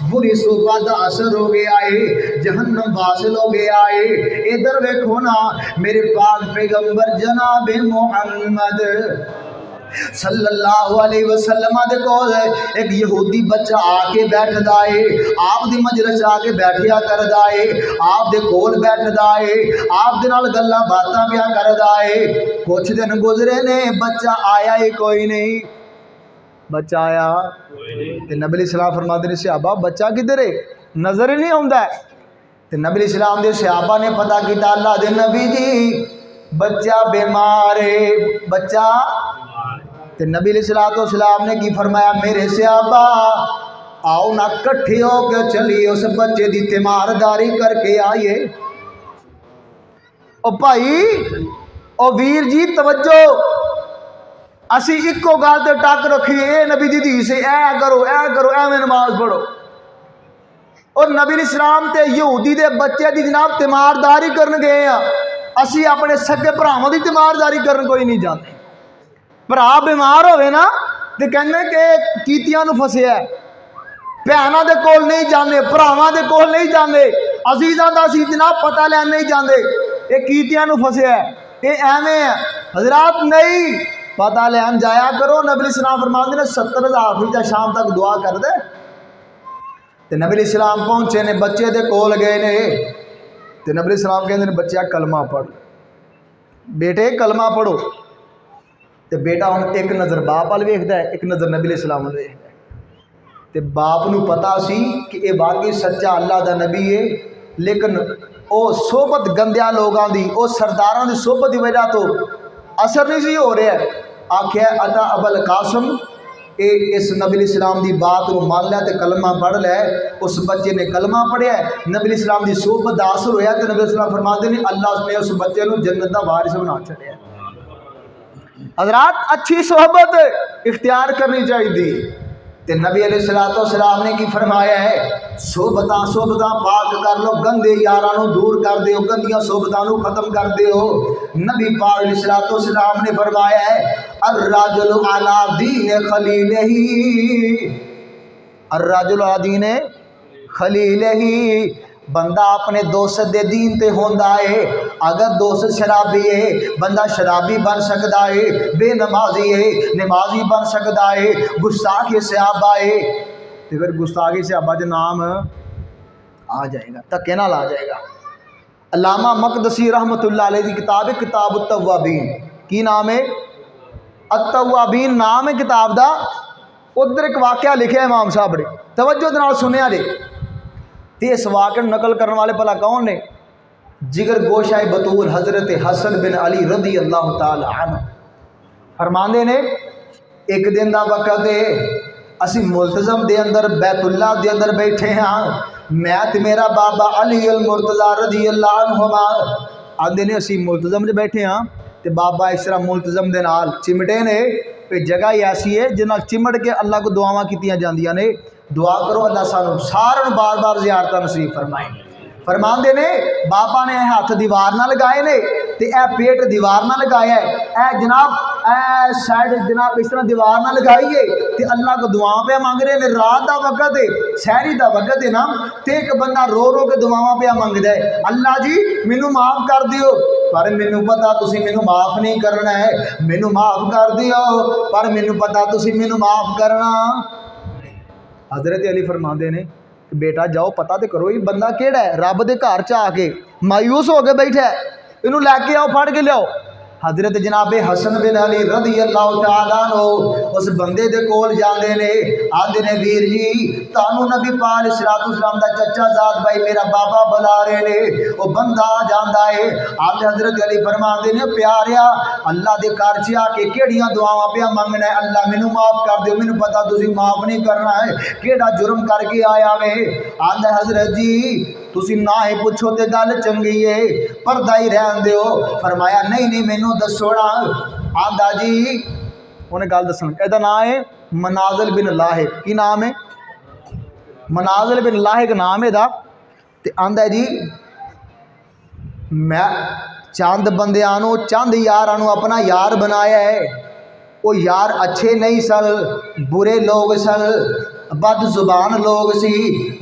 बुरी सोबत दा असर हो गया है, जहन्नम वासिल हो गया है। इधर वेखो ना, मेरे पाक पैगंबर जनाब मुहम्मद सल्लल्लाहु अलैहि वसल्लम दे कोल एक यहूदी बच्चा आके बैठदा है, आप दी मजलिस आके बैठिया करदा है, आप दे कोल बैठदा है, आप दे नाल गल्लां बातां पिया करदा है। कुछ दिन गुजरे ने, बच्चा आया ही कोई नहीं। बच्चा आया ते नबी सलाम फरमाते ने, सहाबा बच्चा किधर है? नजर ही नहीं आउंदा। ते नबी सलाम दे सहाबा ने पता किया, अल्लाह दे नबी जी बच्चा बीमार है, बच्चा। ते नबी अलैहिस्सलातु वस्सलाम ने की फरमाया, मेरे सहाबा आओ ना कट्ठे होकर चलिए उस बच्चे की तीमारदारी करके आइए। ओ भाई ओ वीर जी तवज्जो, असी इको गल ते टक रखिए, नबी दी हदीस है, ऐ करो एवें नमाज पढ़ो। और नबी अलैहिस्सलाम ते यहूदी दे बच्चे की जनाब तीमारदारी करन गए हैं, असी अपने सगे भरावां की तीमारदारी करन कोई नहीं जाते। भरा बीमार होवे ना तो कहने कि कीतियां नूं फसिया, भैनों के कोल नहीं जाते, भरावां के कोल नहीं जाते, अजीज़ां दा असीं जनाब पता लैन नहीं जाते, ये कीतियां नूं फसिया, ये एवें है। हजरात नहीं, पता लैन जाया करो। नबी सलाम फरमाते ने 70,000 फरीदा शाम तक दुआ कर दे। तो नबी सलाम पहुंचे ने, बच्चे के कोल गए ने, तो नबी सलाम कहते हैं बच्चा कलमा पढ़, बेटे कलमा पढ़ो। तो बेटा हम एक नज़र बाप वाल वेखदा है, एक नज़र नबी सलाम वाल वेखदा है। तो बाप नूं पता सी कि यह वाकई सच्चा अल्लाह दा नबी है, लेकिन वो सोबत गंदिया लोगों की, वो सरदारों की सोबत की वजह तो असर नहीं सी हो रहा। आख्या अता अबल कासम, इस नबी सलाम की बात को मान लिया तो कलमा पढ़ लिया। उस बच्चे ने कलमा पढ़िया, नबी सलाम की सोबत का असर होया, तो नबी सलाम फरमाते हैं अल्लाह ने उस बच्चे को जन्नत का वारिस बना छड़िया। हज़रात अच्छी सोहबत इख्तियार करनी चाहिए। तो नबी अलैहिस्सलाम ने की फरमाया है, सोबतां पाक कर लो, गंदे यारां दूर कर दो, गंदियां सोबतां खत्म कर दो। नबी पाक अलैहिस्सलाम ने फरमाया है, अर्रजुलु अला दीन खलीलिही, अर्रजुलु अला दीन खलीलिही, बंदा अपने दोस्त दे दीन ते होंदा है। अगर दोस्त शराबी है, बंदा शराबी बन सकता है, बेनमाजी है, नमाजी बन सकता है, गुस्ताख सहाबा है, तो फिर गुस्ताखी सहाबा च नाम आ जाएगा, धक्के नाल आ जाएगा। अल्लामा मकदसी रहमतुल्लाह अलैह की किताब है किताब अत-तव्वाबीन, की नाम है? अत-तव्वाबीन नाम है किताब दा। उधर एक वाक़या लिखा इमाम साहब ने, तवज्जो दे नाल सुनिया जे। तो इस वाक़े नकल करने वाले भला कौन ने? जिगर गोशाए बतूल हज़रत हसन बिन अली रदी अल्लाह ताला अन्हु फरमांदे ने, एक दिन का वक़्त है, असी मुल्तज़म दे अंदर बैतुल्ला दे अंदर बैठे हाँ, मैं तो मेरा बाबा अली अल मुर्तज़ा रदी अल्लाह अन्हुमा। आंदे ने असी मुल्तज़म च बैठे हाँ, तो बाबा इस तरह मुल्तज़म दे नाल चिमटे ने, तो जगह ही ऐसी है जिन्हें चिमट के अल्लाह को दुआवां कीतियां जांदियां ने। दुआ करो अल्लाह सानू सारन बार बार ज़ियारत नसीब फरमाए। फरमाते ने बाबा ने हाथ दीवार ना लगाए ने, तो यह पेट दीवार ना लगाया है, ए जनाब ए साइड जनाब इस तरह दीवार ना लगाइए, तो अल्लाह को दुआवां पे मंग रहे हैं। रात का वक़्त है, शहरी का वक़्त है ना, तो एक बंदा रो रो के दुआवां पे मंगदा है, अल्लाह जी मैनू माफ़ कर दियो, पर मैनू पता तुसी मैनू माफ़ नहीं करना है, मैनू माफ़ कर दियो, पर मैनू पता तुसी मैनू माफ़ करना। हज़रत अली फरमाते ने, बेटा जाओ पता तो करो ये बंदा केड़ा है, रब के घर च आके मायूस हो के बैठा है, इनू लैके आओ, फड़ के लियाओ। हज़रत जनाबे हसन बिन अली रज़ी अल्लाह तआला अन्हु उस बंदे दे कोल जांदे ने, आंदे ने वीर जी तानू नबी पाक अलैहिस्सलाम दा चचा ज़ाद भाई मेरा बाबा बुला रहे ने। वो बंदा आ जांदा है, आंदे हज़रत अली फरमांदे ने, प्यारिया अल्लाह दे घर च आके केड़ियां दुआवां पिया मंगना है, अल्लाह मैनू माफ़ कर दियो, मैनू पता तुसीं माफ़ नहीं करना है, केड़ा जुर्म करके आया वे। आंदा हज़रत जी तुसी ना ही पुछो तो गल चंगी है, पर्दा ही रहन दो। फरमाया नहीं नहीं मैनू दसो ना। आंदा जी उन्हें गल दसन, एदा नाम है मनाजिल बिन लाहिक। की नाम है? मनाजिल बिन लाहिक नाम है। तो आंदा जी मैं चंद बंदियां चंद यारां अपना यार बनाया है, वो यार अच्छे नहीं सन, बुरे लोग सन, बद जुबान लोग सी,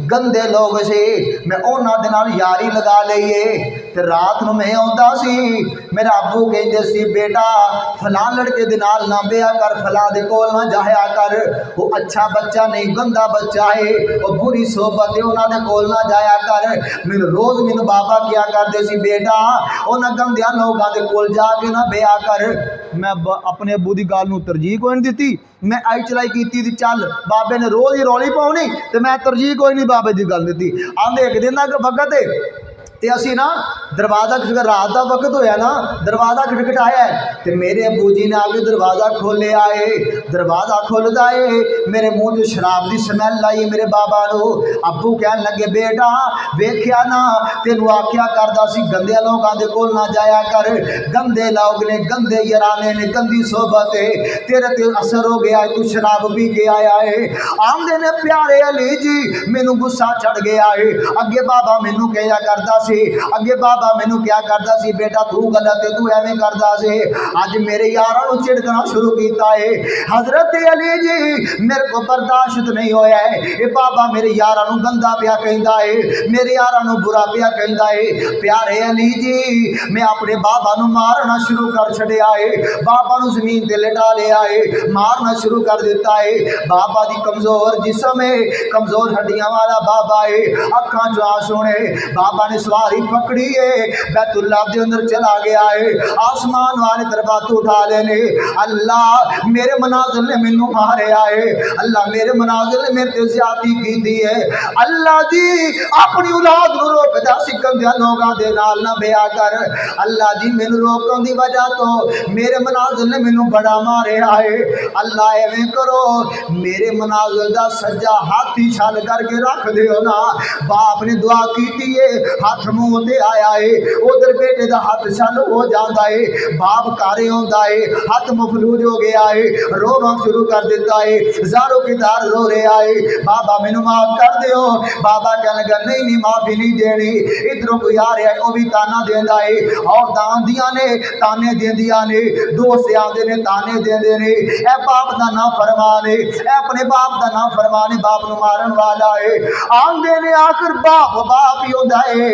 गंदे लोग सी। मैं उन्हां दे नाल यारी लगा लईए, ते रात नूं मैं आउंदा सी, मेरा अबू कहंदे सी बेटा फलां लड़के दे नाल ना बिया कर, फलां दे कोल ना जाया कर, वो अच्छा बच्चा नहीं गंदा बच्चा है, वो बुरी सोबत है, उन्हां दे कोल ना जाया कर। मैनूं रोज़ मैनूं बाबा क्या करदे सी, बेटा उन्हां गंदियां लोगां दे कोल जाके ना बिया कर। मैं अपने अबू की गल नूं तरजीह कोई नहीं दी, मैं आई चलाई की चल बाबे ने रोज़ ही रौली पाउनी, तो मैं तरजीह कोई नहीं बाबे की गल दी। आंदे एक दिन का वक़्त है, तो असी ना दरवाज़ा रात का वक़्त होया ना, दरवाज़ा खटखटाया है, तो मेरे अबू जी ने आके दरवाज़ा खोले आए। दरवाज़ा खुलदा है, मेरे मुँह से शराब की स्मैल आई मेरे बाबा को। अबू कह लगे बेटा वेख्या ना तेनू आख्या करदा सी गंदे लोगों के कोल ना जाया कर, गंदे लोग ने, गंदे याराने ने, गंदी सोबत है, तेरे ते असर हो गया, तू शराब पी के आया है। आंदे ने प्यारे अली जी मैनू गुस्सा चढ़ गया है, अगे बाबा मैनू कहा करदा सी, अगे बाबा मैनू क्या करदा सी, बेटा तू गलत है, तू एवें करदा सी। अज मेरे यारां नूं चिड़कना शुरू कीता है। हज़रत अली जी मेरे को बर्दाश्त नहीं होया है, ये बाबा मेरे यारां नूं गंदा पिया कहंदा है, मेरे यारां नूं बुरा पिया कहंदा है। प्यारे अली जी मैं अपने बाबा नूं मारना शुरू कर छड़िया है, बाबा नूं जमीन ते लिटा लिया है, मारना शुरू कर दिता है। बाबा दी कमजोर जिस्म है, कमजोर हड्डियां वाला बाबा है, अखां चों आंसू ने। बाबा ने सवारी पकड़ी है, बैतुल्ला दे अंदर चला गया है, आसमान वाले तरफ उठा लेने। अल्लाह मेरे मनाजिल ने मैनू मारिया है, अल्लाह मेरे मनाजिल ने मेरे ते ज़्यादती कीती है। अल्लाह जी अपनी औलाद नूं रोकदा सी गंदे लोगां दे नाल ना बिया कर। अल्लाह जी मैनू रोकण दी वजह तो मेरे मनाजिल ने मैनू बड़ा मारिया है। अल्लाह एवें करो मेरे मनाजिल दा सज्जा हाथ ही छल करके रख दिओ ना। बाप ने दुआ कीती है, हाथ मुंह ते आया है, है, उधर बेटे का हाथ चालू हो जाता है, बाप कारे होता है, हाथ मफलूज हो गया है, रोना शुरू कर देता है, ज़ारों की तार रो रहा है, बाबा मैनू माफ कर दियो। बाबा कहने लगा नहीं नहीं माफी नहीं देनी। इधरों कोई आ रहा है वह भी ताना देता है, और दांदियां ने ताने देंदियां ने, दोस्त आते ने ताने देंदे ने, ए बाप का ना फरमान है, अपने बाप का ना फरमान है, बाप नू मारन वाला है। आंदे ने आखिर बाप बाप ही होता है,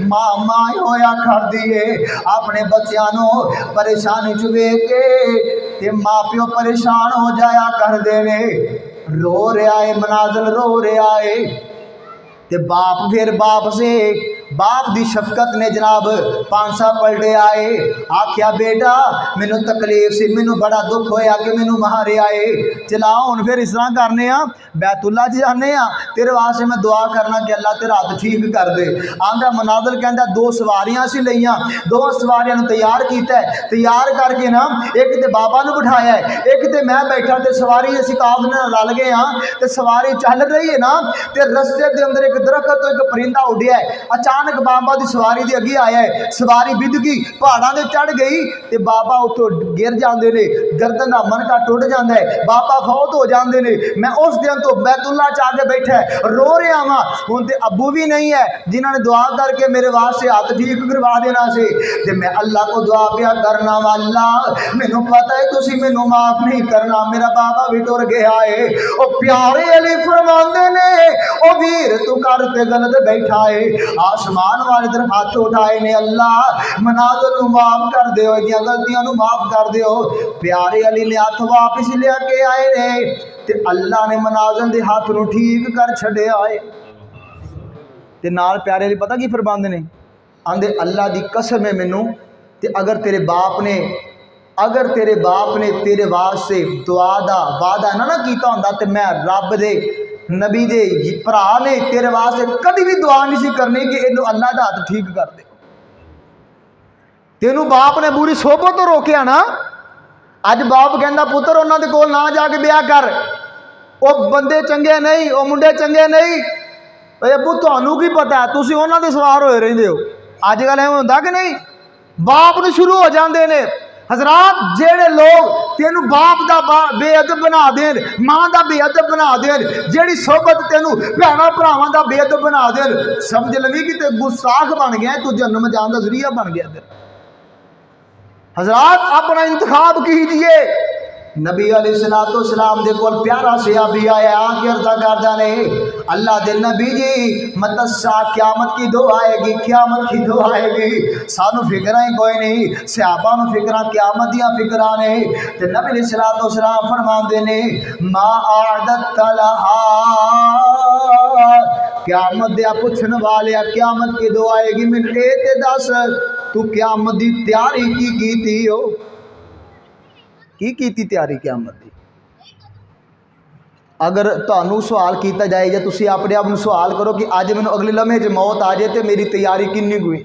मां मां होया कर दिए। अपने बच्चों नू परेशानी च वेख के मां प्यो परेशान हो जाया कर देने, रो रहा है मनाजल रो रहा है। ते बाप फिर बाप से बाप दी शफकत ने जनाब पांसा पलटे आए, आख्या बेटा मैनू तकलीफ सी, मैनू बड़ा दुख होया कि मैनू मारे आए, चलाओ हुण फिर इस तरह करने बैतुल्ला च जाने तेरे वास्ते मैं दुआ करना कि अल्लाह तेरा हाथ ठीक कर दे। आंदा मनादल कहता दो सवारियां सी लईयां, दो सवारियां नू तैयार कीता है, तैयार करके ना एक ते बाबा नू बिठाया है, एक ते मैं बैठा, ते सवारी असीं काफ नाल रल गए हाँ, ते सवारी चल रही है ना, ते रस्ते दे अंदर एक दरखत तो एक परिंदा उड्या है, अचानक बाबा की सवारी के अगे आया है, सवारी बिद गई, पहाड़ों से चढ़ गई, तो बाबा उतो गिर जाते हैं, गर्दन का मनका टुट जाता है, बाबा फौत हो जाते हैं। मैं उस दिन तो बैतुल्ला च आके बैठा रो रहा वहाँ, हूँ तो अबू भी नहीं है जिन्होंने दुआ करके मेरे वास्ते हाथ ठीक करवा देना से, ते मैं अल्लाह को दुआ पिया करना वा, अल्लाह मैनू पता है तुसी मैनू माफ नहीं करना, मेरा बाबा भी टुर गया है। ओ प्यारे अली फरमांदे ने ओ वीर तू कर ते गलत बैठा है, आसमान वाले तरफ हाथ उठाए ने, अल्लाह मनाज़िल नू माफ कर दो, गलतियां नू माफ कर दो। प्यारे अली ने हाथ वापस लेके आए ने, ते अल्लाह ने मनाज़िल दे हाथ नू ठीक कर छड़िया है। ते नाल प्यारे अली पता की फरमांदे ने, आंदे अल्लाह दी कसम है मैनू, ते अगर तेरे बाप ने तेरे वास्ते दुआ दा वादा ना कीता हुंदा, ते मैं रब दे नबी दे भरा ने तेरे वास्ते कभी भी दुआ नहीं सी करनी कि इनू अल्लाह दा हाथ ठीक कर दे। तेनू बाप ने बुरी सोबत तो रोकिया ना, अज बाप कहता पुत्र उन्होंने कोल ना जाके ब्याह कर, वो बंदे चंगे नहीं, वो मुंडे चंगे नहीं। अबू तुहानू की पता है, तुसी उन्होंने दे सवार होए रहिंदे हो। अजकल एवं होंदा कि नहीं, बाप नू शुरू हो जाते हैं। हजरात जेड़े लोग तेनू बाप का बेअदब बना देन, मां का बेअदब बना देन, जेड़ी सोबत तेनू भैणा भरावां का बेअदब बना देन, समझ लवी कि ते गुस्ताख बन गया, तू जन्म जान का जरिया बन गया। हजरात अपना इंतखाब कीजिए। नबी अलैहिस्सलाम दे कोल प्यारा सहाबी आया, आके अर्ज़ा करदा ने अल्लाह दे नबी जी मतस्सा क़यामत की दो आएगी, क़यामत की दो आएगी, सानू फिक्र ही कोई नहीं, सहाबा नू फिक्र क़यामत दियां फिक्र ने। ते नबी अलैहिस्सलाम फरमांदे ने मा आदत लहा, क़यामत दे पुछन वाले क़यामत की दो आएगी, मैनू ए ते दस तू क़यामत दी तैयारी की कीती हो, की तैयारी क़यामत दी। अगर तुहानू सवाल किया जाए या तुसी अपने आप सवाल करो कि अज मैनू अगले लम्हे च मौत आ जाए तो मेरी तैयारी किन्नी हुई,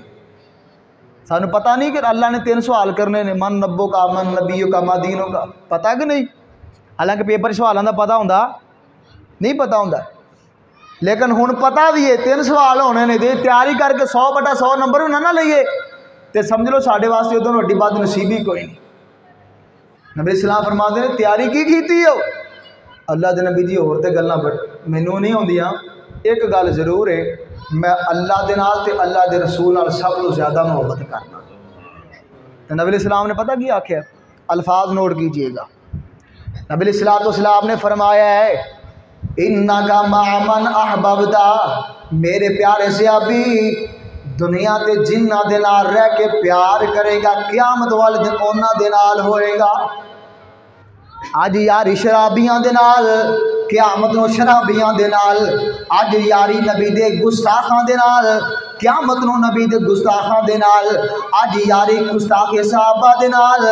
सानू पता नहीं कि अल्लाह ने 3 सवाल करने ने, मन नब्बो का मन नबीओ का मा दीनों का, पता कि नहीं। हालांकि पेपर सवालों का पता होंदा नहीं, पता होंदा, लेकिन हुण पता भी है 3 सवाल होने ने, तैयारी करके 100/100 नंबर भी ना लईए तो समझ लो साढ़े वास्ते उदों रोटी बद नसीबी कोई नहीं। नबी सलाम फरमाते हैं तैयारी की हो। अल्लाह के नबी जी होर तो गल्लां मैनू नहीं आउंदियां, एक गल जरूर है, मैं अल्लाह के नाल ते अल्लाह के रसूल नाल सब तो ज़्यादा मुहब्बत करना। तो नबी सलाम ने पता की आख्या, अल्फाज नोट कीजिएगा। नबी सलाम ने फरमाया है इन्ना का मामन अहबबता, मेरे प्यारे सहाबी दुनिया के जिन्ना दे नाल रह के प्यार करेगा, क़यामत वाले दिन उन्हां दे नाल होएगा। अज यारी शराबियां दे नाल, क़यामत नूं शराबियां दे नाल। अज यारी नबी दे गुस्ताखां दे नाल, क़यामत नूं नबी दे गुस्ताखां दे नाल। अज यारी गुस्ताखे सहाबा दे नाल,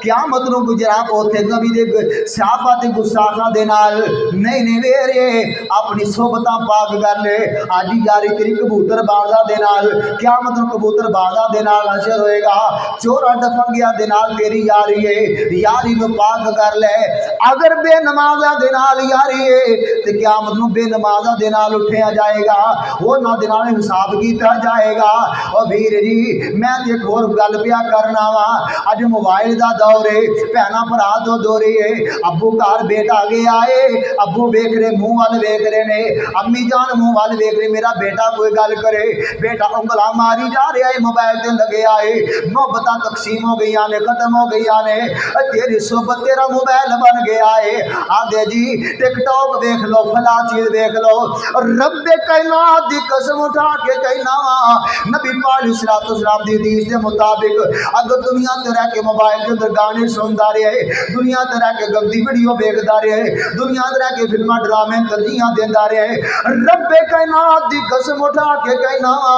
क़यामत नूं गुजरात उथे नबी दे सहाबा दे गुस्ताखां दे नाल। नहीं वेरे अपनी सोबतां पाक कर ले। अज यारी तेरी कबूतर बाजा दे नाल, क़यामत नूं कबूतर बाजा दे नाल हशर होएगा। चोरा डफंगिया दे नाल तेरी यारी है, यारी नूं पाक कर ले। अगर बेनमाजा दे नाल यारी है ते क़यामत नूं बेनमाजा दे नाल उठिया जाएगा, उन्हां दे नाल हिसाब कीता जाएगा। और वीर जी मैं एक होर गल पिया करना वा, अज मोबाइल का दौर है, भैन भरा तो दौरे है, अबू घर बेटा गया है, अबू वेख रहे मुँह वाल वेख रहे ने, अम्मी जान मुँह वाल वेख रहे, मेरा बेटा कोई गल करे, बेटा उंगला मारी जा रहा है, मोबाइल से लगे आए, मोहब्बत तकसीम हो गई ने, खत्म हो गई ने, तेरी सोबत तेरा मोबाइल बन गया है। आंदे जी टिकटॉक देख लो, फला चीज देख लो, रब्बे कायनात दी कसम उठा के कहना वा, नबी पाक सलाम दी हदीस के मुताबिक अगर दुनिया ते रह के मोबाइल के अंदर गाने सुनता रहे, दुनिया ते रह के गंदी वीडियो देखता रहे, दुनिया ते रह के फिल्मा ड्रामे तरजीहां देता रहे, रब्बे कायनात दी कसम उठा के कहना वा,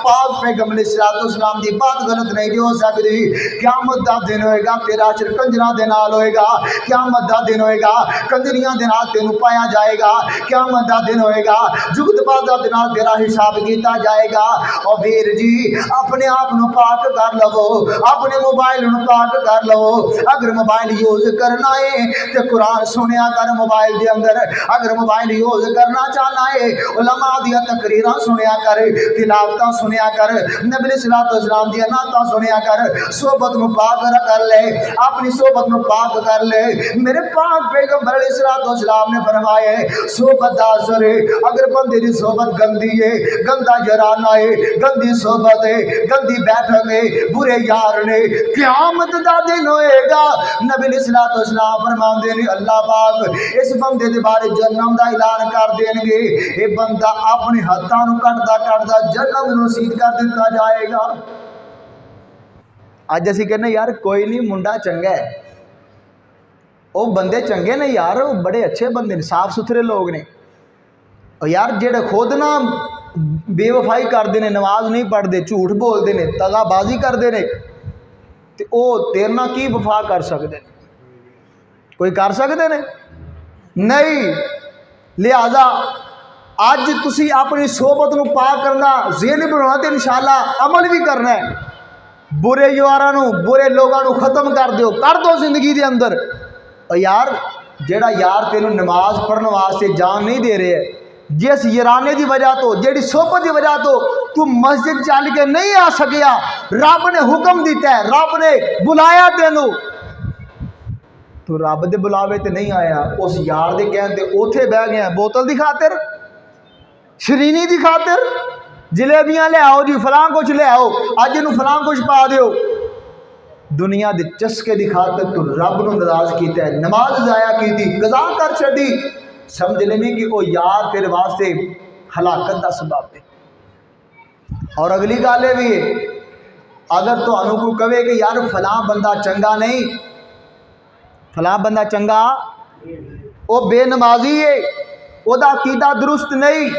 पाक पैगंबर सलाम दी बात गलत नहीं हो सकती। क़यामत दा दिन होएगा, तेरा अशर कंजरा दे नाल होएगा, क़यामत दा दिन होएगा, कंजरियां दे नाल तेनू पाया जाएगा, क़यामत दा दिन होएगा, जुगतबाज़ां दे नाल तेरा हिसाब किया जाएगा। और वीर जी अपने आप नू पाक कर लवो, अपने मोबाइल नू पाक कर लवो। अगर मोबाइल यूज करना है तो कुरान सुनिया कर मोबाइल के अंदर, अगर मोबाइल यूज करना चाहना है उलमा दियां तकरीरां सुनिया कर, तिलावतां सुनिया कर, नबी सलाम दियां नातां सुनिया कर, सोबत नू पाक कर ले, अपनी सोबत नू पाक कर ले। मेरे पाक पैगंबर सलाम ने फरमाया सोबत दा असर है, अगर बंदे की सोबत गंदी है, गंदा जराना है, गंदी सोबत है, गंदी बैठक है, बुरे यार ने, क़यामत दा दिन होएगा। नबी सलाम फरमाते हैं अल्लाह पाक इस बंदे के बारे जन्नत का ऐलान कर देंगे, ये बंदा अपने हाथों को कटदा कटदा जन्नत नसीब कर दिता जाएगा। अज असीं कहने यार कोई नहीं मुंडा चंगा है, वो बंदे चंगे ने यार, वो बड़े अच्छे बंदे ने, साफ सुथरे लोग ने। और यार जेड़े खुद ना बेवफाई करते हैं, नमाज नहीं पढ़ते, झूठ बोलते हैं, तगाबाजी करते हैं, तो वो तेरे नाल की वफा कर सकते हैं? कोई कर सकते हैं? नहीं। लिहाजा अज तुसी अपनी सोबत नू पाक करना, ज़हन बनाना, तो इंशाअल्लाह अमल भी करना है। बुरे यारां नू, बुरे लोगों को खत्म कर दो जिंदगी के अंदर। और यार जेड़ा यार तेनू नमाज पढ़ने वास्ते जान नहीं दे रहे है, जिस याराने की वजह तो, जेड़ी सोबत की वजह तो तू मस्जिद चल के नहीं आ सकिया, रब ने हुक्म दिता है, रब ने बुलाया तेनू, तो रब दे बुलावे ते नहीं आया, उस यार दे कहते उथे बह गया, बोतल की खातिर, शरीनी की खातिर, जलेबियां ले आओ जी, फलां कुछ ले आओ, अज इनू फलां कुछ पा दिओ, दुनिया के चस्के की खातिर तू रब नू नाराज किया, नमाज जाया की, कज़ा कर छड़ी, समझ लेनी कि वो यार तेरे वास्ते हलाकत का सबब है। और अगली गल ये भी है, अगर तो कोई कहे कि यार फलां बंदा चंगा नहीं, फलां बंदा चंगा, वो बेनमाजी है, वह अकीदा दुरुस्त नहीं,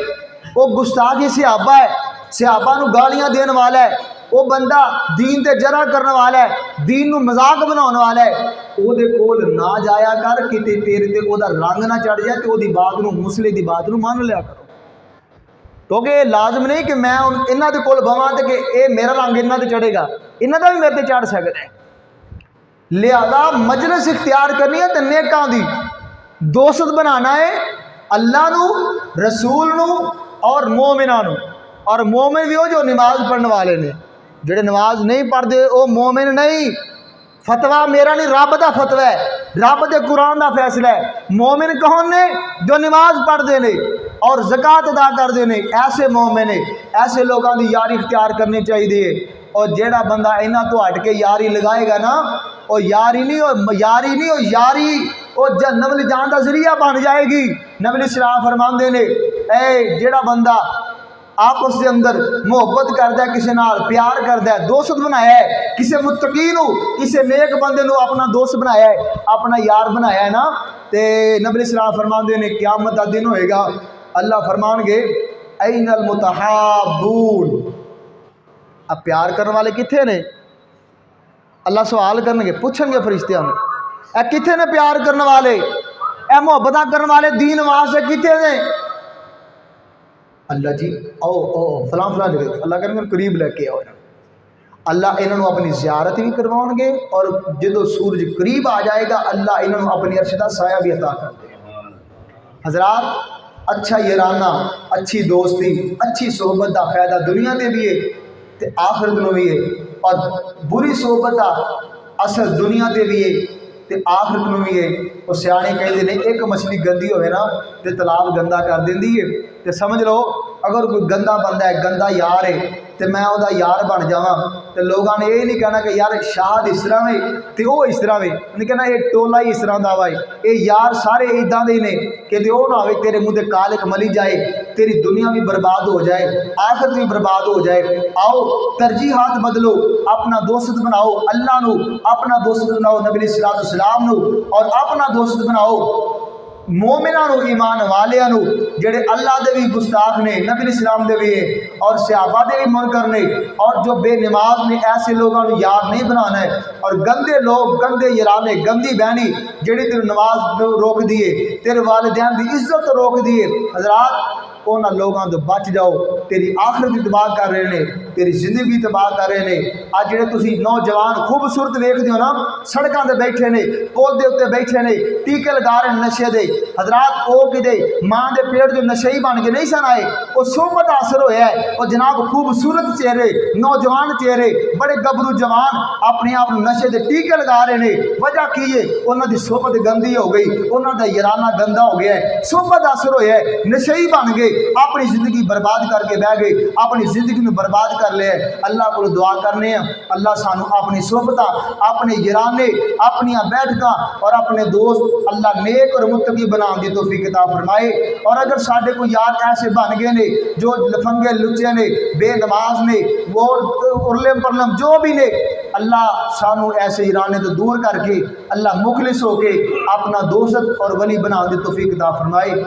वो गुस्ताखी सहाबा है, सहाबा नू गालियां देने वाला है, वो बंदा दीन ते जरा करने वाला है, दीन नू मजाक बनाने वाला है, ओदे कोल ना जाया कर, किते तेरे ते ओदा रंग ना चढ़ जाए, तो ओदी बात नू, मुसले दी बात नू मान लिया करो। क्योंकि ये लाजम नहीं कि मैं इन्हां दे कोल बवां ते कि ये मेरा रंग इन्हां ते चढ़ेगा, इन्हां दा भी मेरे ते चढ़ सकदा है। लिहाजा मजलिस इख्तियार करनी है तो नेकां दी दोस्त बनाना है, अल्लाह नू, रसूल नू और मोमिना नू। और मोमिन भी हो जो नमाज पढ़ने वाले ने, जेड़े नमाज नहीं पढ़ते वो मोमिन नहीं। फतवा मेरा नहीं, रब का फतवा है, रब के कुरान का फैसला है। मोमिन कौन ने? जो नमाज पढ़ते हैं और ज़कात अदा करते हैं, ऐसे मोमिन है। ऐसे लोगों की यारी इख्तियार करनी चाहिए। और जेड़ा बंदा इन्हां तो हट के यारी लगाएगा ना, वो यारी नहीं, वो यारी वो जन्नत में जान का जरिया बन जाएगी। नबी सलाम फरमाते ने, ए जेड़ा बंदा आपस के अंदर मोहब्बत करता है, किसी नाल प्यार करता है, दोस्त बनाया है, किसी मुत्तकी नू, किसी नेक बंदे नू अपना दोस्त बनाया है, अपना यार बनाया है ना, तो नबी सलाम फरमाते ने क़यामत का दिन होएगा, अल्लाह फरमानगे ऐनल मुतहाबून, अब प्यार करने वाले किथे ने? अल्लाह सवाल करनगे, पूछेंगे फरिश्तियां नू, ए किथे ने प्यार करने वाले, ए मोहब्बत करने वाले दीन वास्ते किथे ने? अल्लाह जी आओ आओ फलां फलां जगह, अल्लाह करेंगे करीब लेके आओ। अल्लाह इन्होंने अपनी ज़ियारत भी करवाएंगे, और जो सूरज करीब आ जाएगा अल्लाह इन्होंने अपनी अर्श दा साया भी अता कर देगा। हज़रात अच्छा याराना, अच्छी दोस्ती, अच्छी सोहबत का फायदा दुनिया से भी है तो आखिरत में भी है, और बुरी सोहबत का असर दुनिया से भी है तो आखिरत में भी है। वो सियाने कहते हैं एक मछली गंदी होवे ना तो तालाब गंदा कर देंदी है। तो समझ लो अगर कोई गंदा बंदा है, गंदा यार है, तो मैं वह यार बन जावा तो लोगों ने यह नहीं कहना कि यार शाद इस तरह वे तो वह इस तरह वे, नहीं कहना ये टोला ही इस तरह का वा, ये यार सारे इदा के ने कि वह ना हो तेरे मुँह कालिक मली जाए, तेरी दुनिया भी बर्बाद हो जाए, आखिरत भी बर्बाद हो जाए। आओ तरजीहात बदलो, अपना दोस्त बनाओ अल्लाह नू, अपना दोस्त बनाओ नबी सलाम नू, और अपना दोस्त बनाओ मोमिना नू, ईमान वालिया नू जेड़े अल्लाह दे भी गुस्ताख ने, नबी सलाम दे भी है और सहाबा दे भी मुनकर ने, और जो बेनमाज ने ऐसे लोगों को यार नहीं बनाना है। और गंदे लोग, गंदे याराने, गंदी बहनी जेड़ी तेरे नमाज रोक दिए, तेरे वालिदैन की इज्जत रोक दिए, हजरात उन्होंने लोगों तो बच जाओ। तेरी आखिरत भी तबाह कर रहे हैं, तेरी जिंदगी भी तबाह कर रहे हैं। आज जो तुम नौजवान खूबसूरत वेखते हो ना, सड़कों पर बैठे ने, पुल के उत्ते बैठे ने, टीके लगा रहे हैं नशे दे, हजरात वो कि माँ के पेट जो नशे ही बन के नहीं सन आए, वो सोहबत असर होया है। और जनाब खूबसूरत चेहरे, नौजवान चेहरे, बड़े गबरू जवान अपने आप नशे के टीके लगा रहे हैं। वजह की है उन्होंने सोहबत गंदी हो गई, उन्होंने याराना गंदा हो गया है, सोहबत असर होया है, नशे ही बन गए, अपनी जिंदगी बर्बाद करके बह गए, अपनी जिंदगी में बर्बाद कर लिया। अल्लाह को दुआ करने अल्लाह सानू अपनी सोहबत, अपने याराने, अपन बैठक और अपने दोस्त अल्लाह नेक और मुत्तकी बनाने की तौफीक अता फरमाए। और अगर साढ़े को यार ऐसे बन गए ने जो लफंगे लुच्चे ने, बेनमाज ने, वो उरलम परलम जो भी ने, अल्लाह सानू ऐसे याराने तो दूर करके अल्लाह मुखलिस होके अपना दोस्त और वली बनाने की तौफीक अता फरमाए।